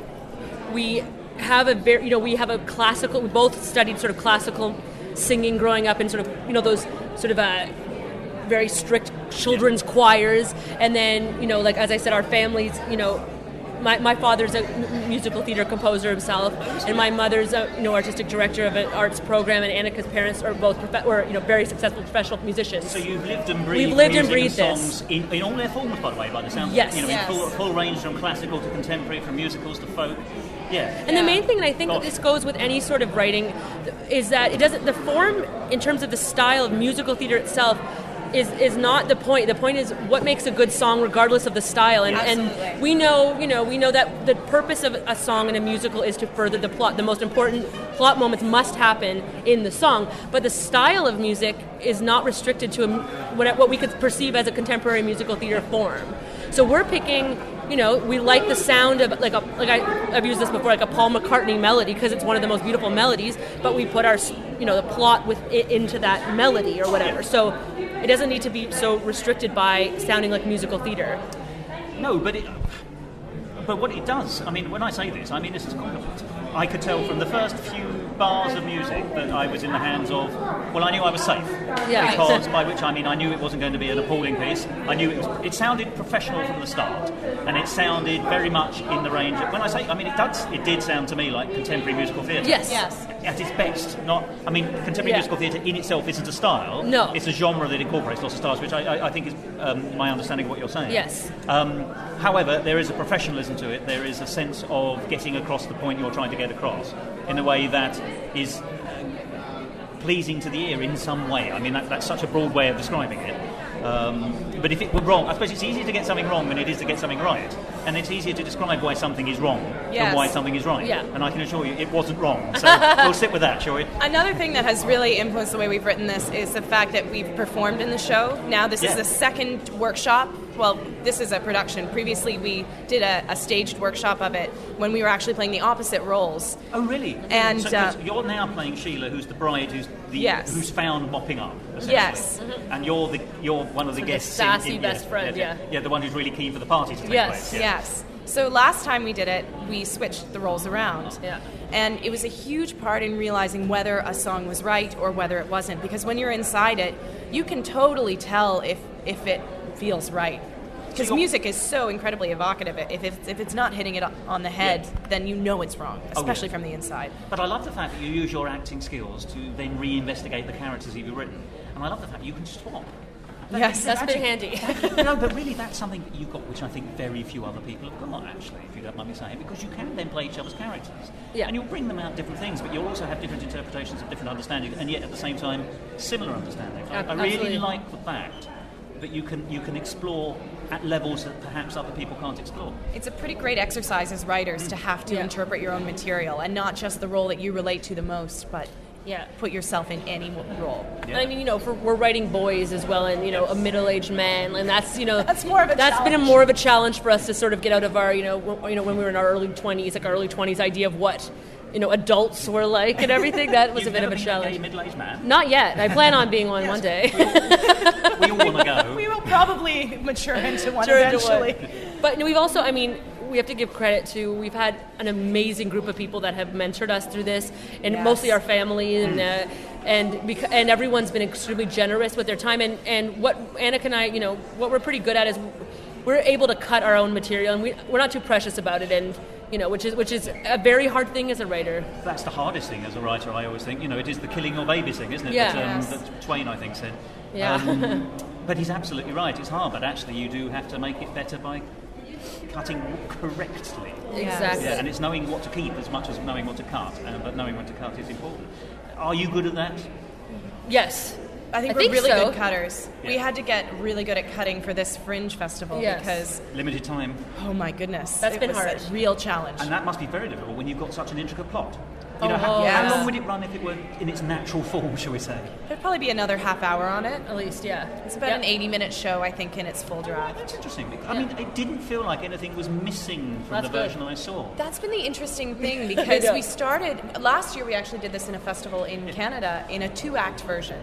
we have we both studied sort of classical singing growing up in sort of, those sort of very strict children's choirs, and then, like as I said, our families, my father's a musical theater composer himself, and my mother's a artistic director of an arts program, and Annika's parents are both very successful professional musicians. So you've lived and breathed. We've lived and breathed this in all their forms, by the way, by the sound. Yes. In full range, from classical to contemporary, from musicals to folk. Yeah. And the main thing, and I think that this goes with any sort of writing, is that the form in terms of the style of musical theater itself is not the point. The point is what makes a good song, regardless of the style. And we know that the purpose of a song in a musical is to further the plot. The most important plot moments must happen in the song, but the style of music is not restricted to what we could perceive as a contemporary musical theater form. So we're picking. We like the sound of I've used this before, like a Paul McCartney melody, because it's one of the most beautiful melodies. But we put our the plot with it into that melody or whatever. So it doesn't need to be so restricted by sounding like musical theater. No, but what it does. When I say this, this is a compliment. I could tell from the first few bars of music that I was in the hands of, well, I knew I was safe. Yeah. Because, by which I mean I knew it wasn't going to be an appalling piece. I knew it sounded professional from the start, and it sounded very much in the range of, when I say, I mean, it did sound to me like contemporary musical theatre. Yes. At its best, contemporary musical theatre in itself isn't a style. No. It's a genre that incorporates lots of styles, which I think is my understanding of what you're saying. Yes. However, there is a professionalism to it. There is a sense of getting across the point you're trying to get across in a way that is pleasing to the ear in some way. I mean, that's such a broad way of describing it. But if it were wrong, I suppose it's easier to get something wrong than it is to get something right. And it's easier to describe why something is wrong than why something is right. Yeah. And I can assure you it wasn't wrong. So we'll sit with that, shall we? Another thing that has really influenced the way we've written this is the fact that we've performed in the show. Now this is the second workshop. Well, this is a production. Previously we did a staged workshop of it when we were actually playing the opposite roles. Oh, really? And so you're now playing Sheila, who's the bride, who's found mopping up, essentially. Yes. Mm-hmm. And you're one of the guests. The sassy best friend, Yeah, the one who's really keen for the party to take place. Yes. So last time we did it, we switched the roles around. Yeah. And it was a huge part in realizing whether a song was right or whether it wasn't. Because when you're inside it, you can totally tell if it feels right. Because music is so incredibly evocative. If it's not hitting it on the head, then you know it's wrong, especially from the inside. But I love the fact that you use your acting skills to then reinvestigate the characters you've written. And I love the fact that you can swap. Yes, that's been handy. No, but really that's something that you've got, which I think very few other people have got, actually, if you don't mind me saying, because you can then play each other's characters. Yeah. And you'll bring them out different things, but you'll also have different interpretations of different understandings, and yet at the same time, similar understandings. I really like the fact that you can explore at levels that perhaps other people can't explore. It's a pretty great exercise as writers to have to interpret your own material, and not just the role that you relate to the most, but put yourself in any role. Yeah. I mean, we're writing boys as well, and a middle-aged man, and that's that's more of a that's challenge. been more of a challenge for us to sort of get out of our when we were in our early 20s, like our early 20s idea of what adults were like and everything. That was a bit of a challenge. A middle-aged man? Not yet. I plan on being one day. We all want to go. We will probably mature into one eventually. But we've also, we have to give credit to, we've had an amazing group of people that have mentored us through this, and mostly our family, and everyone's been extremely generous with their time. And what Annika and I, what we're pretty good at is we're able to cut our own material, and we're not too precious about it, and which is a very hard thing as a writer. That's the hardest thing as a writer, I always think. It is the killing your babies thing, isn't it? Yeah. That Twain, I think, said. Yeah. But he's absolutely right. It's hard, but actually you do have to make it better by cutting correctly. Exactly. Yeah, and it's knowing what to keep as much as knowing what to cut, but knowing when to cut is important. Are you good at that? Yes. I think we're really good cutters. Yeah. We had to get really good at cutting for this Fringe festival because... Limited time. Oh my goodness. That's been hard. A real challenge. And that must be very difficult when you've got such an intricate plot. How long would it run if it were in its natural form, shall we say? There'd probably be another half hour on it. At least, yeah. It's about an 80-minute show, I think, in its full draft. That's interesting. I mean, it didn't feel like anything was missing from the version I saw. That's been the interesting thing, because we started... Last year, we actually did this in a festival in Canada in a 2-act version.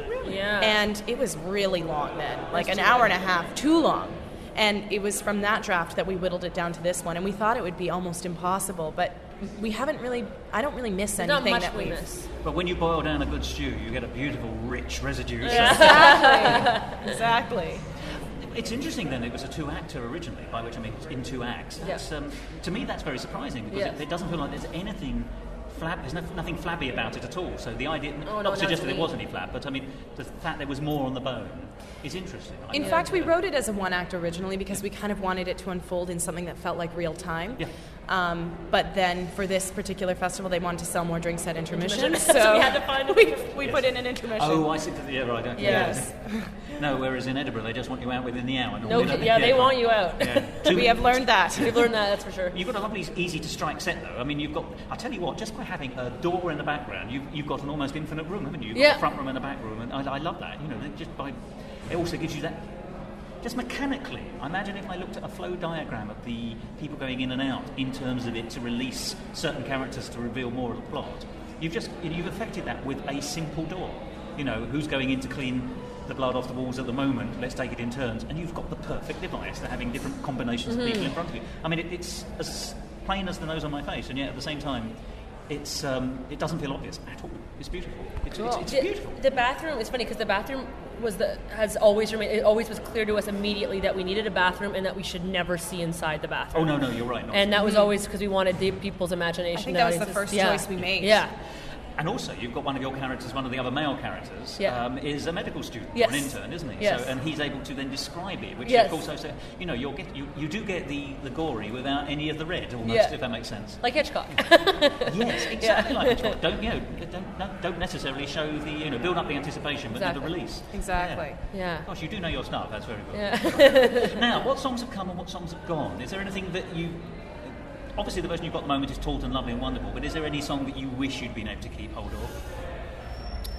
Really? Yeah. And it was really long then, like an hour and a half, too long. And it was from that draft that we whittled it down to this one, and we thought it would be almost impossible, but we haven't really... I don't really miss anything that we miss. But when you boil down a good stew, you get a beautiful, rich residue. Yeah. Exactly. It's interesting then it was a 2-acter originally, by which I mean in 2 acts. That's, to me that's very surprising, because it doesn't feel like there's anything... There's nothing flabby about it at all. So the idea, not to suggest that there was any flab, but I mean the fact there was more on the bone is interesting. In fact, we wrote it as a 1-act originally because we kind of wanted it to unfold in something that felt like real time. Yeah. But then for this particular festival, they wanted to sell more drinks at intermission, so we had to find we put in an intermission. Oh, I see. Yeah, right. Okay. Yes. No, whereas in Edinburgh, they just want you out within the hour. They want you out. Yeah. We have learned that. We've learned that, that's for sure. You've got a lovely, easy-to-strike set, though. I mean, you've got... I'll tell you what, just by having a door in the background, you've got an almost infinite room, haven't you? You've got a front room and a back room, and I love that. It also gives you that... Just mechanically, I imagine if I looked at a flow diagram of the people going in and out in terms of it to release certain characters to reveal more of the plot, you've affected that with a simple door. Who's going in to clean the blood off the walls at the moment, let's take it in turns, and you've got the perfect device for having different combinations of people in front of you. I mean, it's as plain as the nose on my face, and yet at the same time, it doesn't feel obvious at all. It's beautiful. It's beautiful. The bathroom, it's funny because the bathroom has always remained, it always was clear to us immediately that we needed a bathroom and that we should never see inside the bathroom. Oh, no, you're right. And that was always because we wanted the people's imagination. I think that was the first choice we made. Yeah. And also, you've got one of your characters, one of the other male characters, is a medical student or an intern, isn't he? Yes. So, and he's able to then describe it, which also, you do get the gory without any of the red, almost, if that makes sense. Like Hitchcock. Yes, exactly like Hitchcock. Don't necessarily show the, build up the anticipation, but never release. Exactly. Yeah. Gosh, you do know your stuff. That's very good. Yeah. Now, what songs have come and what songs have gone? Is there anything that you... Obviously, the version you've got at the moment is taut and lovely and wonderful, but is there any song that you wish you'd been able to keep hold of?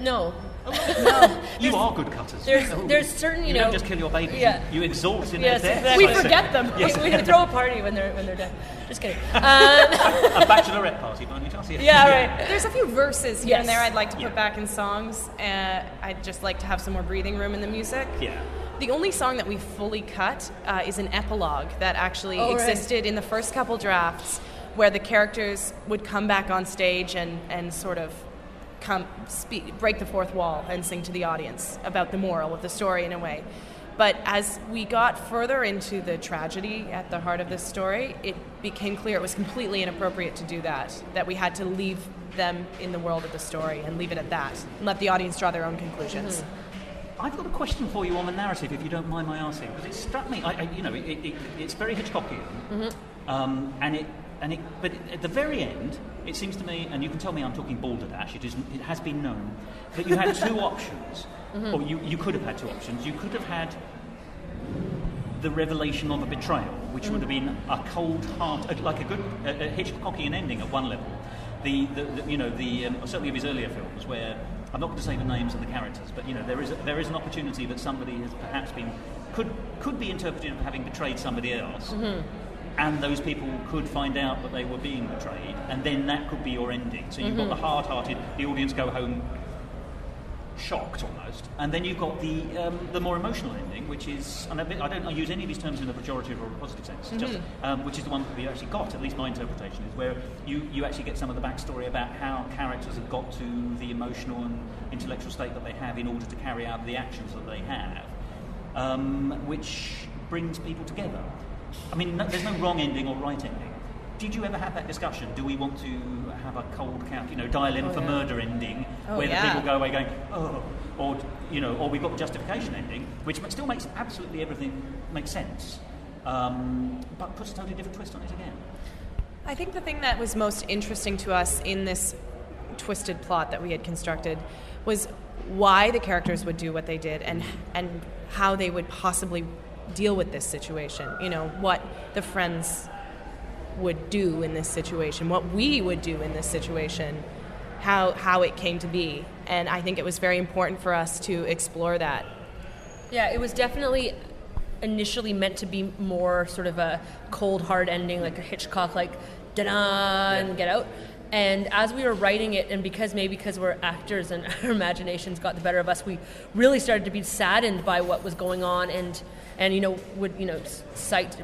No. No. You are good cutters. There's certain, you don't just kill your babies. Yeah. You exalt in their death. Exactly. We forget them. Yes. We throw a party when they're dead. Just kidding. A bachelorette party, by any chance? Yeah, right. There's a few verses here and there I'd like to put back in songs. I'd just like to have some more breathing room in the music. Yeah. The only song that we fully cut is an epilogue that actually existed in the first couple drafts, where the characters would come back on stage and sort of break the fourth wall and sing to the audience about the moral of the story in a way. But as we got further into the tragedy at the heart of this story, it became clear it was completely inappropriate to do that we had to leave them in the world of the story and leave it at that, and let the audience draw their own conclusions. Mm-hmm. I've got a question for you on the narrative, if you don't mind my asking, because it struck me. It's very Hitchcockian, but at the very end, it seems to me, and you can tell me I'm talking balderdash. It has been known that you had two options, or you could have had two options. You could have had the revelation of a betrayal, which would have been a cold heart, like a good Hitchcockian ending at one level. Certainly of his earlier films, where I'm not going to say the names of the characters, but there is an opportunity that somebody has perhaps could be interpreted as having betrayed somebody else, and those people could find out that they were being betrayed, and then that could be your ending. So you've got the hard-hearted, the audience go home shocked almost, and then you've got the more emotional ending, which is, and I don't use any of these terms in a pejorative or a positive sense, just which is the one that we actually got, at least my interpretation is, where you actually get some of the backstory about how characters have got to the emotional and intellectual state that they have in order to carry out the actions that they have, which brings people together. I mean, there's no wrong ending or right ending. Did you ever have that discussion? Do we want to have a cold count, dial in for murder ending, where the people go away going, oh, or we've got the justification ending, which still makes absolutely everything make sense, but puts a totally different twist on it again? I think the thing that was most interesting to us in this twisted plot that we had constructed was why the characters would do what they did and how they would possibly deal with this situation. What the friends would do in this situation, what we would do in this situation, how it came to be. And I think it was very important for us to explore that. Yeah, it was definitely initially meant to be more sort of a cold, hard ending, like a Hitchcock, like da-da, and get out. And as we were writing it, and because we're actors and our imaginations got the better of us, we really started to be saddened by what was going on, and would cite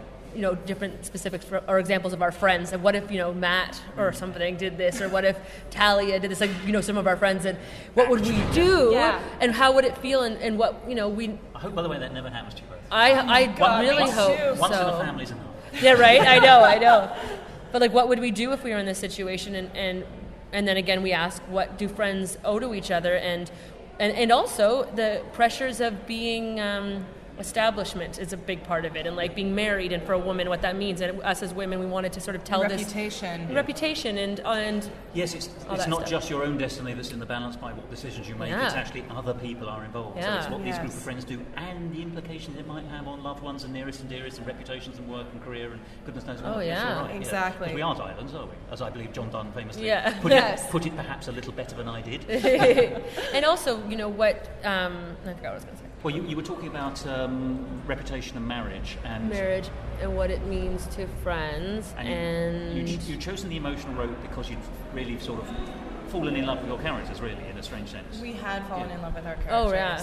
different specifics or examples of our friends. And what if, Matt or something did this, or what if Talia did this, some of our friends, and what would we do? Yeah. And how would it feel? And what, we... I hope, by the way, that never happens to you both. I really hope once so. in a family's enough. Yeah, right? I know. But, what would we do if we were in this situation? And then again, we ask, what do friends owe to each other? And also the pressures of being... establishment is a big part of it, and being married, and for a woman what that means, and us as women we wanted to sort of tell reputation and yes, it's not stuff. Just your own destiny that's in the balance by what decisions you make. It's actually other people are involved. So it's what these group of friends do, and the implications it might have on loved ones and nearest and dearest, and reputations and work and career and goodness knows what. Right. Exactly. Because we aren't islands, are we? As I believe John Donne famously put it perhaps a little better than I did. And also, what I forgot what I was going to say. Well, you were talking about reputation and marriage and what it means to friends, and you've chosen the emotional road because you've really sort of fallen in love with your characters, really, in a strange sense. We had fallen in love with our characters. Oh yeah,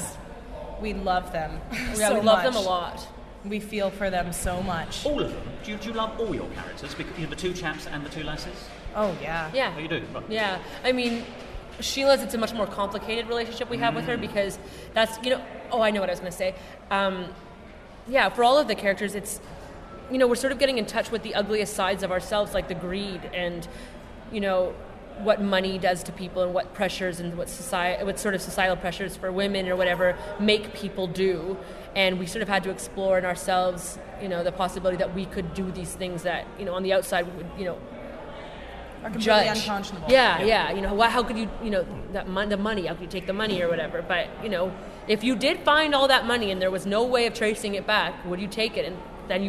we love them. Yeah, we love them a lot. We feel for them so much. All of them? Do you love all your characters? Because, the two chaps and the two lasses? Oh, yeah. Yeah. Oh, you do? Right. Yeah. I mean, Sheila's, it's a much more complicated relationship we have with her because that's, I know what I was going to say. Yeah, for all of the characters, it's, we're sort of getting in touch with the ugliest sides of ourselves, like the greed and, what money does to people and what pressures and what sort of societal pressures for women or whatever make people do. And we sort of had to explore in ourselves, the possibility that we could do these things that, on the outside would, are completely judge. unconscionable. Yeah. How could you, the money, how could you take the money or whatever? But, if you did find all that money and there was no way of tracing it back, would you take it? And then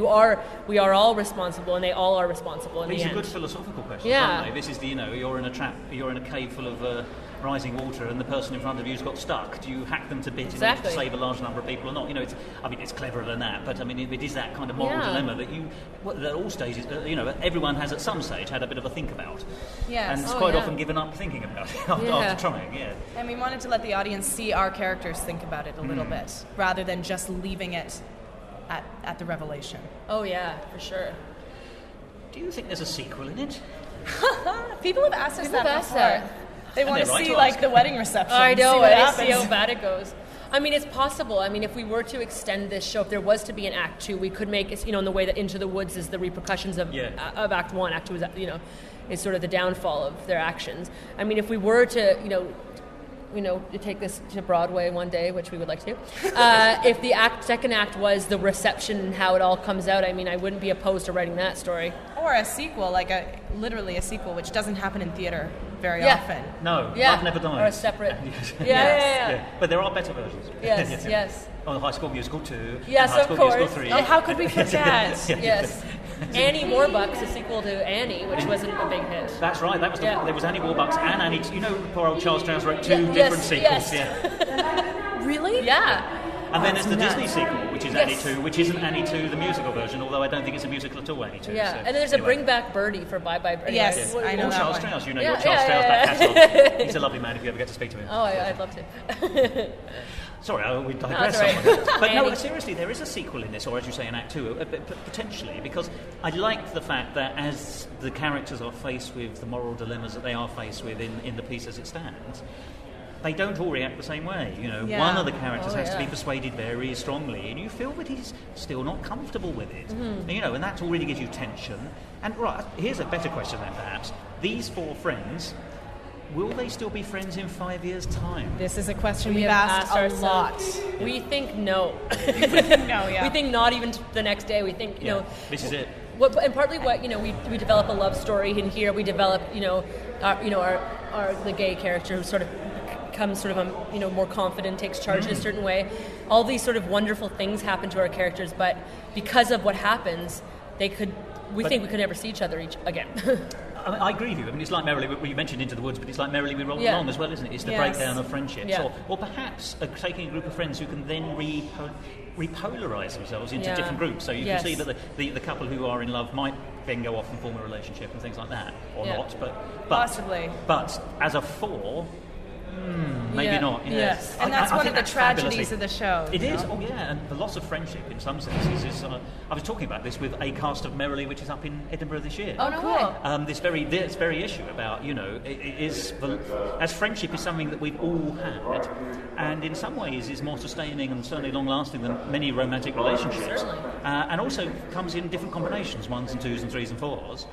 we are all responsible, and they all are responsible in the end. These are good philosophical questions, Yeah. aren't they? This is you're in a trap, you're in a cave full of rising water, and the person in front of you's got stuck. Do you hack them to bits in order to save a large number of people or not? It's cleverer than that, but it is that kind of moral dilemma that at all stages, everyone has at some stage had a bit of a think about. Yes. And it's quite often given up thinking about it after trying, And we wanted to let the audience see our characters think about it a little bit, rather than just leaving it at the revelation. Oh, yeah, for sure. Do you think there's a sequel in it? People have asked us that before. That. They want to see, the wedding reception. I know, see what and happens. see how bad it goes. It's possible. If we were to extend this show, if there was to be an Act 2, we could make it, in the way that Into the Woods is the repercussions of Act 1. Act 2 is, is sort of the downfall of their actions. If we were to, to take this to Broadway one day, which we would like to do. If the second act was the reception and how it all comes out, I wouldn't be opposed to writing that story. Or a sequel, literally a sequel, which doesn't happen in theater very often. No, Love Never Dies. Or a separate. Yeah. But there are better versions. Yes. Oh, High School Musical 2. Yes, High of School course. Musical 3. Oh, how could we forget? Yes. Annie Warbucks, a sequel to Annie, which wasn't a big hit. That's right. That was there was Annie Warbucks and Annie. Poor old Charles Strauss wrote two different sequels. Yes. Yeah. Really? Yeah. And then there's the Disney sequel, which is Annie 2, which isn't Annie 2, the musical version, although I don't think it's a musical at all, Annie 2. Yeah, so, and then there's a Bring Back Birdie for Bye Bye Birdie. Yes, I know that Charles one. Strauss, your Yeah, Charles Strauss back catalogue. He's a lovely man if you ever get to speak to him. Oh, I'd love to. Sorry, we digress. No, that's all right. But no, seriously, there is a sequel in this, or as you say, an Act 2, potentially, because I like the fact that as the characters are faced with the moral dilemmas that they are faced with in the piece as it stands, they don't all react the same way. One of the characters has to be persuaded very strongly, and you feel that he's still not comfortable with it. And that already gives you tension. And right, here's a better question then, perhaps. These four friends, will they still be friends in 5 years' time? This is a question we've asked a lot. We think no. No, yeah. We think not even the next day. We think, this is it. And partly what we develop a love story in here. We develop our the gay character who sort of becomes sort of more confident, takes charge in a certain way. All these sort of wonderful things happen to our characters, but because of what happens, we think we could never see each other again. I agree with you. It's like Merrily, you mentioned Into the Woods, but it's like Merrily We Roll Along as well, isn't it? It's the breakdown of friendships. Yeah. Or perhaps taking a group of friends who can then repolarize themselves into different groups. So you can see that the couple who are in love might then go off and form a relationship and things like that. Or not, but possibly. But as a four... maybe not. Yes, and that's one of the tragedies of the show. It is. Oh yeah, and the loss of friendship in some senses is. I was talking about this with a cast of Merrily, which is up in Edinburgh this year. Oh, no way. This very issue about as friendship is something that we've all had, and in some ways is more sustaining and certainly long lasting than many romantic relationships. Certainly. And also comes in different combinations, 1s and 2s and 3s and 4s.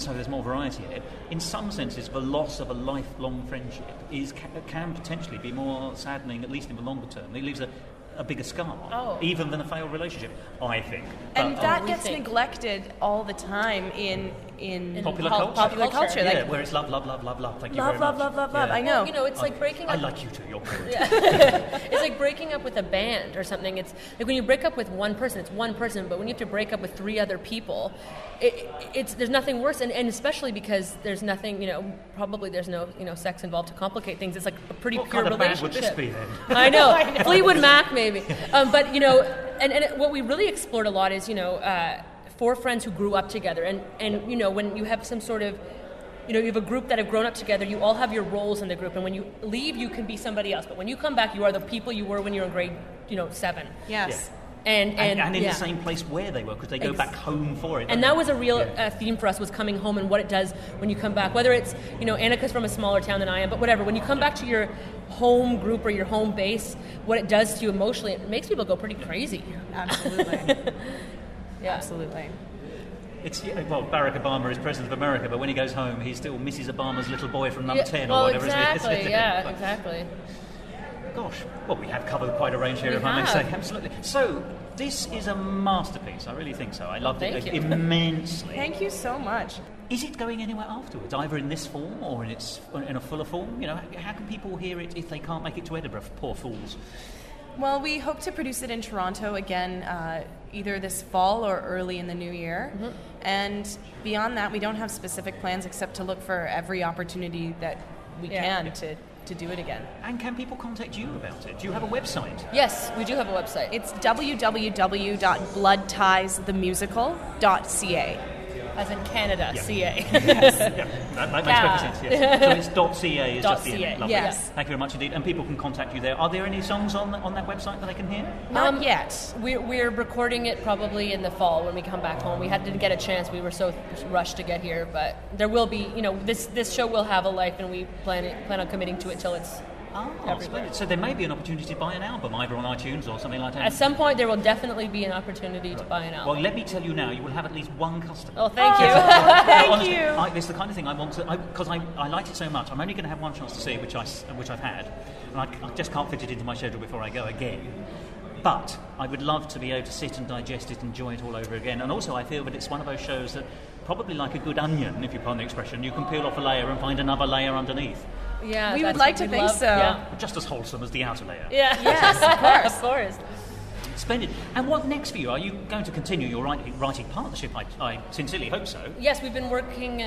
So there's more variety in it. In some senses, the loss of a lifelong friendship can potentially be more saddening, at least in the longer term. It leaves a bigger scar, even than a failed relationship, I think. And that gets neglected all the time in popular culture. Popular culture. Yeah, where it's love. Thank you very much. Love. Yeah. I know. It's like breaking up. I like you too. You're good. It's like breaking up with a band or something. It's like when you break up with one person, it's one person. But when you have to break up with 3 other people, there's nothing worse. And especially because there's nothing, probably there's no, sex involved to complicate things. It's like a pretty pure relationship. What kind of band would this be then? I know. Fleetwood Mac maybe. But and what we really explored a lot is 4 friends who grew up together, and when you have some sort of you have a group that have grown up together, you all have your roles in the group, and when you leave you can be somebody else, but when you come back you are the people you were when you were in grade 7. Yes. And in yeah. the same place where they were, because they go back home for it. And that was a real theme for us, was coming home and what it does when you come back. Whether it's, Annika's from a smaller town than I am, but whatever. When you come back to your home group or your home base, what it does to you emotionally, it makes people go pretty crazy. Absolutely. Yeah. Absolutely. Barack Obama is president of America, but when he goes home, he's still Mrs. Obama's little boy from number 10 or whatever. Exactly, isn't it? yeah, exactly. Gosh, well, we have covered quite a range here, if I may say. Absolutely. So, this is a masterpiece. I really think so. I loved it immensely. Thank you so much. Is it going anywhere afterwards, either in this form or in a fuller form? How can people hear it if they can't make it to Edinburgh, poor fools? Well, we hope to produce it in Toronto again, either this fall or early in the new year. Mm-hmm. And beyond that, we don't have specific plans except to look for every opportunity that we can to do it again. And can people contact you about it? Do you have a website? Yes, we do have a website. It's www.bloodtiesthemusical.ca. As in Canada, CA. Yes. That makes perfect sense, yes. So it's .ca is just the .ca. end. Lovely. Yes. Thank you very much indeed. And people can contact you there. Are there any songs on that website that they can hear? Not yet. We're recording it probably in the fall when we come back home. We didn't get a chance. We were so rushed to get here, but there will be. This show will have a life, and we plan on committing to it till it's. Splendid. So there may be an opportunity to buy an album, either on iTunes or something like that. At some point, there will definitely be an opportunity to buy an album. Well, let me tell you now, you will have at least one customer. Oh, thank you. Thank you. It's the kind of thing I want to, because I liked it so much. I'm only going to have one chance to see it, which I've had, and I just can't fit it into my schedule before I go again. But I would love to be able to sit and digest it, enjoy it all over again. And also, I feel that it's one of those shows that, probably like a good onion, if you pardon the expression, you can peel off a layer and find another layer underneath. Yeah, we would like to think so. Yeah. Just as wholesome as the outer layer. Yeah. Yes, of course. Of course. Splendid. And what next for you? Are you going to continue your writing partnership? I sincerely hope so. Yes, we've been working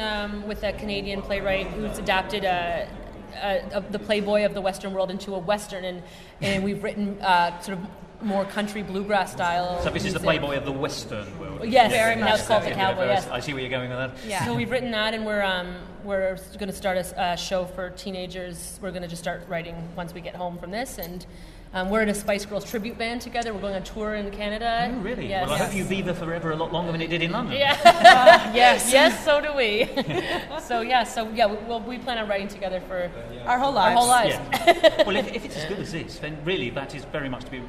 with a Canadian playwright who's adapted the Playboy of the Western world into a Western, and we've written sort of more country bluegrass style. So this is the Playboy of the Western world. Yes, very much. Now it's called the Cowboy. Yes. I see where you're going with that. Yeah. So we've written that, and we're going to start a show for teenagers. We're going to just start writing once we get home from this, and we're in a Spice Girls tribute band together. We're going on tour in Canada. Oh, really? Yes. Well, I hope you be there forever a lot longer than it did in London. Yeah. Yes. Yes, so do we. We plan on writing together for Our whole lives. Our whole lives. Yeah. Well, if it's as good as this, then really that is very much to be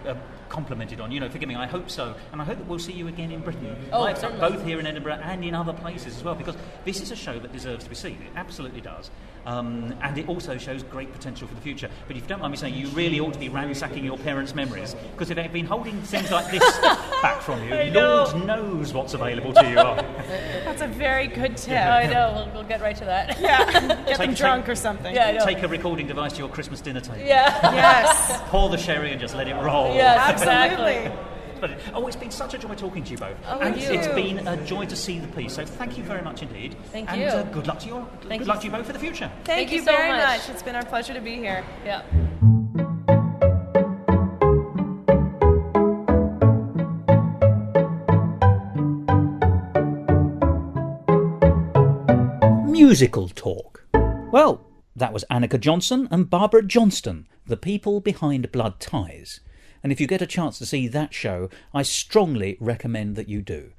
complimented on. Forgive me, I hope so. And I hope that we'll see you again in Britain. Certainly. Both here in Edinburgh and in other places as well, because this is a show that deserves to be seen. It absolutely does. And it also shows great potential for the future. But if you don't mind me saying, you really ought to be ransacking your parents' memories, because if they've been holding things like this back from you, Lord knows what's available to you. That's a very good tip. I know. We'll get right to that. Yeah. Get them drunk or something. Yeah, I know. Take a recording device to your Christmas dinner table. Yeah. Yes. Pour the sherry and just let it roll. Yes, Absolutely. exactly. Oh, it's been such a joy talking to you both. Oh, and you. it's been a joy to see the piece. So thank you very much indeed. Thank and, you. Good luck to you. Good luck to you both for the future. Thank you so very much. much. It's been our pleasure to be here. Yeah. Musical talk. Well, that was Annika Johnson and Barbara Johnston, the people behind Blood Ties. And if you get a chance to see that show, I strongly recommend that you do.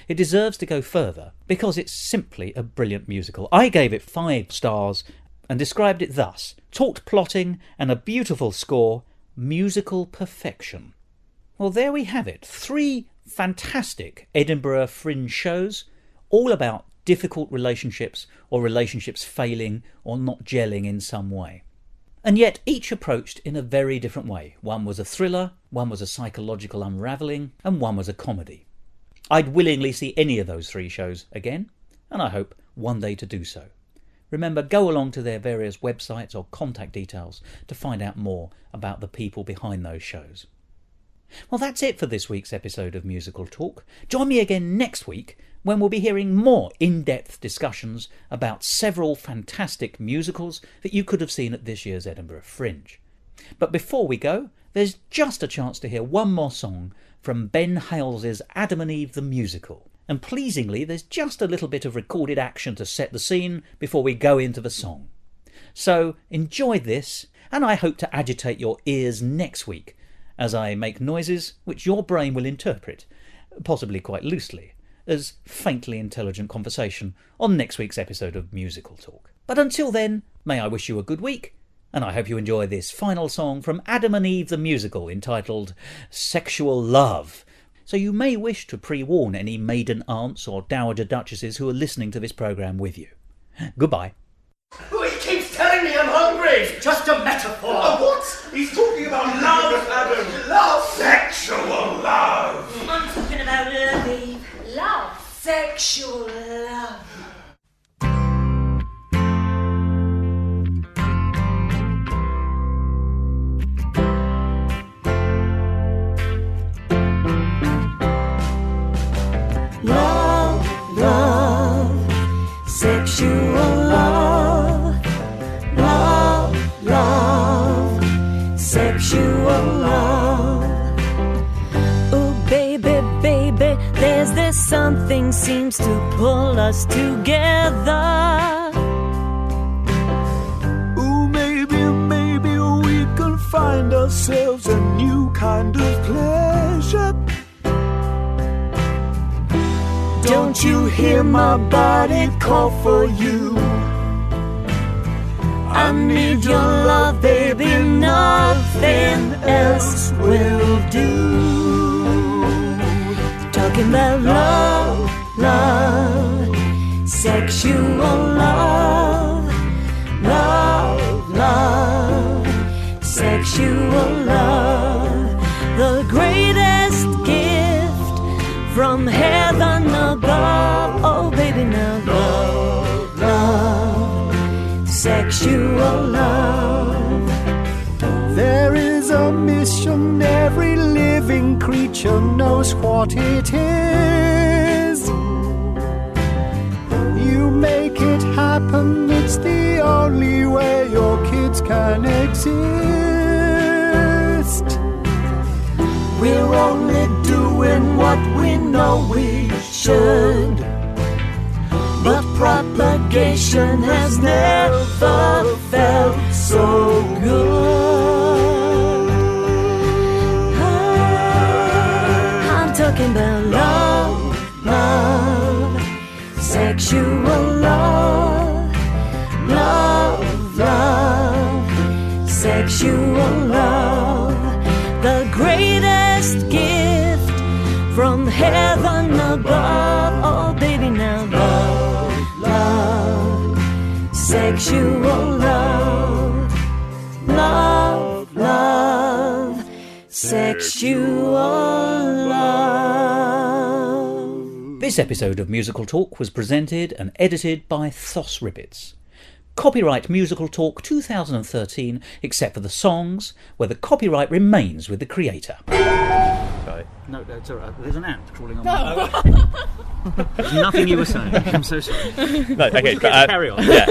It deserves to go further because it's simply a brilliant musical. I gave it 5 stars and described it thus: taut plotting and a beautiful score, musical perfection. Well, there we have it. 3 fantastic Edinburgh Fringe shows, all about difficult relationships or relationships failing or not gelling in some way. And yet each approached in a very different way. One was a thriller, one was a psychological unravelling, and one was a comedy. I'd willingly see any of those 3 shows again, and I hope one day to do so. Remember, go along to their various websites or contact details to find out more about the people behind those shows. Well, that's it for this week's episode of Musical Talk. Join me again next week when we'll be hearing more in-depth discussions about several fantastic musicals that you could have seen at this year's Edinburgh Fringe. But before we go, there's just a chance to hear one more song from Ben Hales's Adam and Eve the Musical. And pleasingly, there's just a little bit of recorded action to set the scene before we go into the song. So enjoy this, and I hope to agitate your ears next week as I make noises which your brain will interpret, possibly quite loosely, as faintly intelligent conversation on next week's episode of Musical Talk. But until then, may I wish you a good week, and I hope you enjoy this final song from Adam and Eve the Musical entitled Sexual Love. So you may wish to pre-warn any maiden aunts or dowager duchesses who are listening to this programme with you. Goodbye. Oh, he keeps telling me I'm hungry. It's just a metaphor. What? He's talking about love, Adam. Love. Sexual love. I'm talking about love, Eve. Love. Sexual love. Love, love, sexual love, love, love, sexual love. Oh, baby, baby, there's something seems to pull us together. Oh, maybe we can find ourselves a new kind of pleasure. Don't you hear my body call for you? I need your love, baby, nothing else will do. Talking about love, love, sexual love, love, love, sexual love. The greatest gift from heaven above. Oh, baby, now love, love, sexual love. There is a mission, every living creature knows what it is. You make it happen, it's the only way your kids can exist. We're only doing what we know we should, but propagation has never felt so good. I'm talking about love, love, sexual love, love, love, sexual love. The greatest gift from heaven above. Oh, baby, now love, love, sexual love, love, love, sexual love. This episode of Musical Talk was presented and edited by Thos Ribbits. Copyright Musical Talk 2013, except for the songs, where the copyright remains with the creator. Sorry. No, it's all right. There's an ant crawling on my There's nothing you were saying. I'm so sorry. No, okay, carry on. Yeah.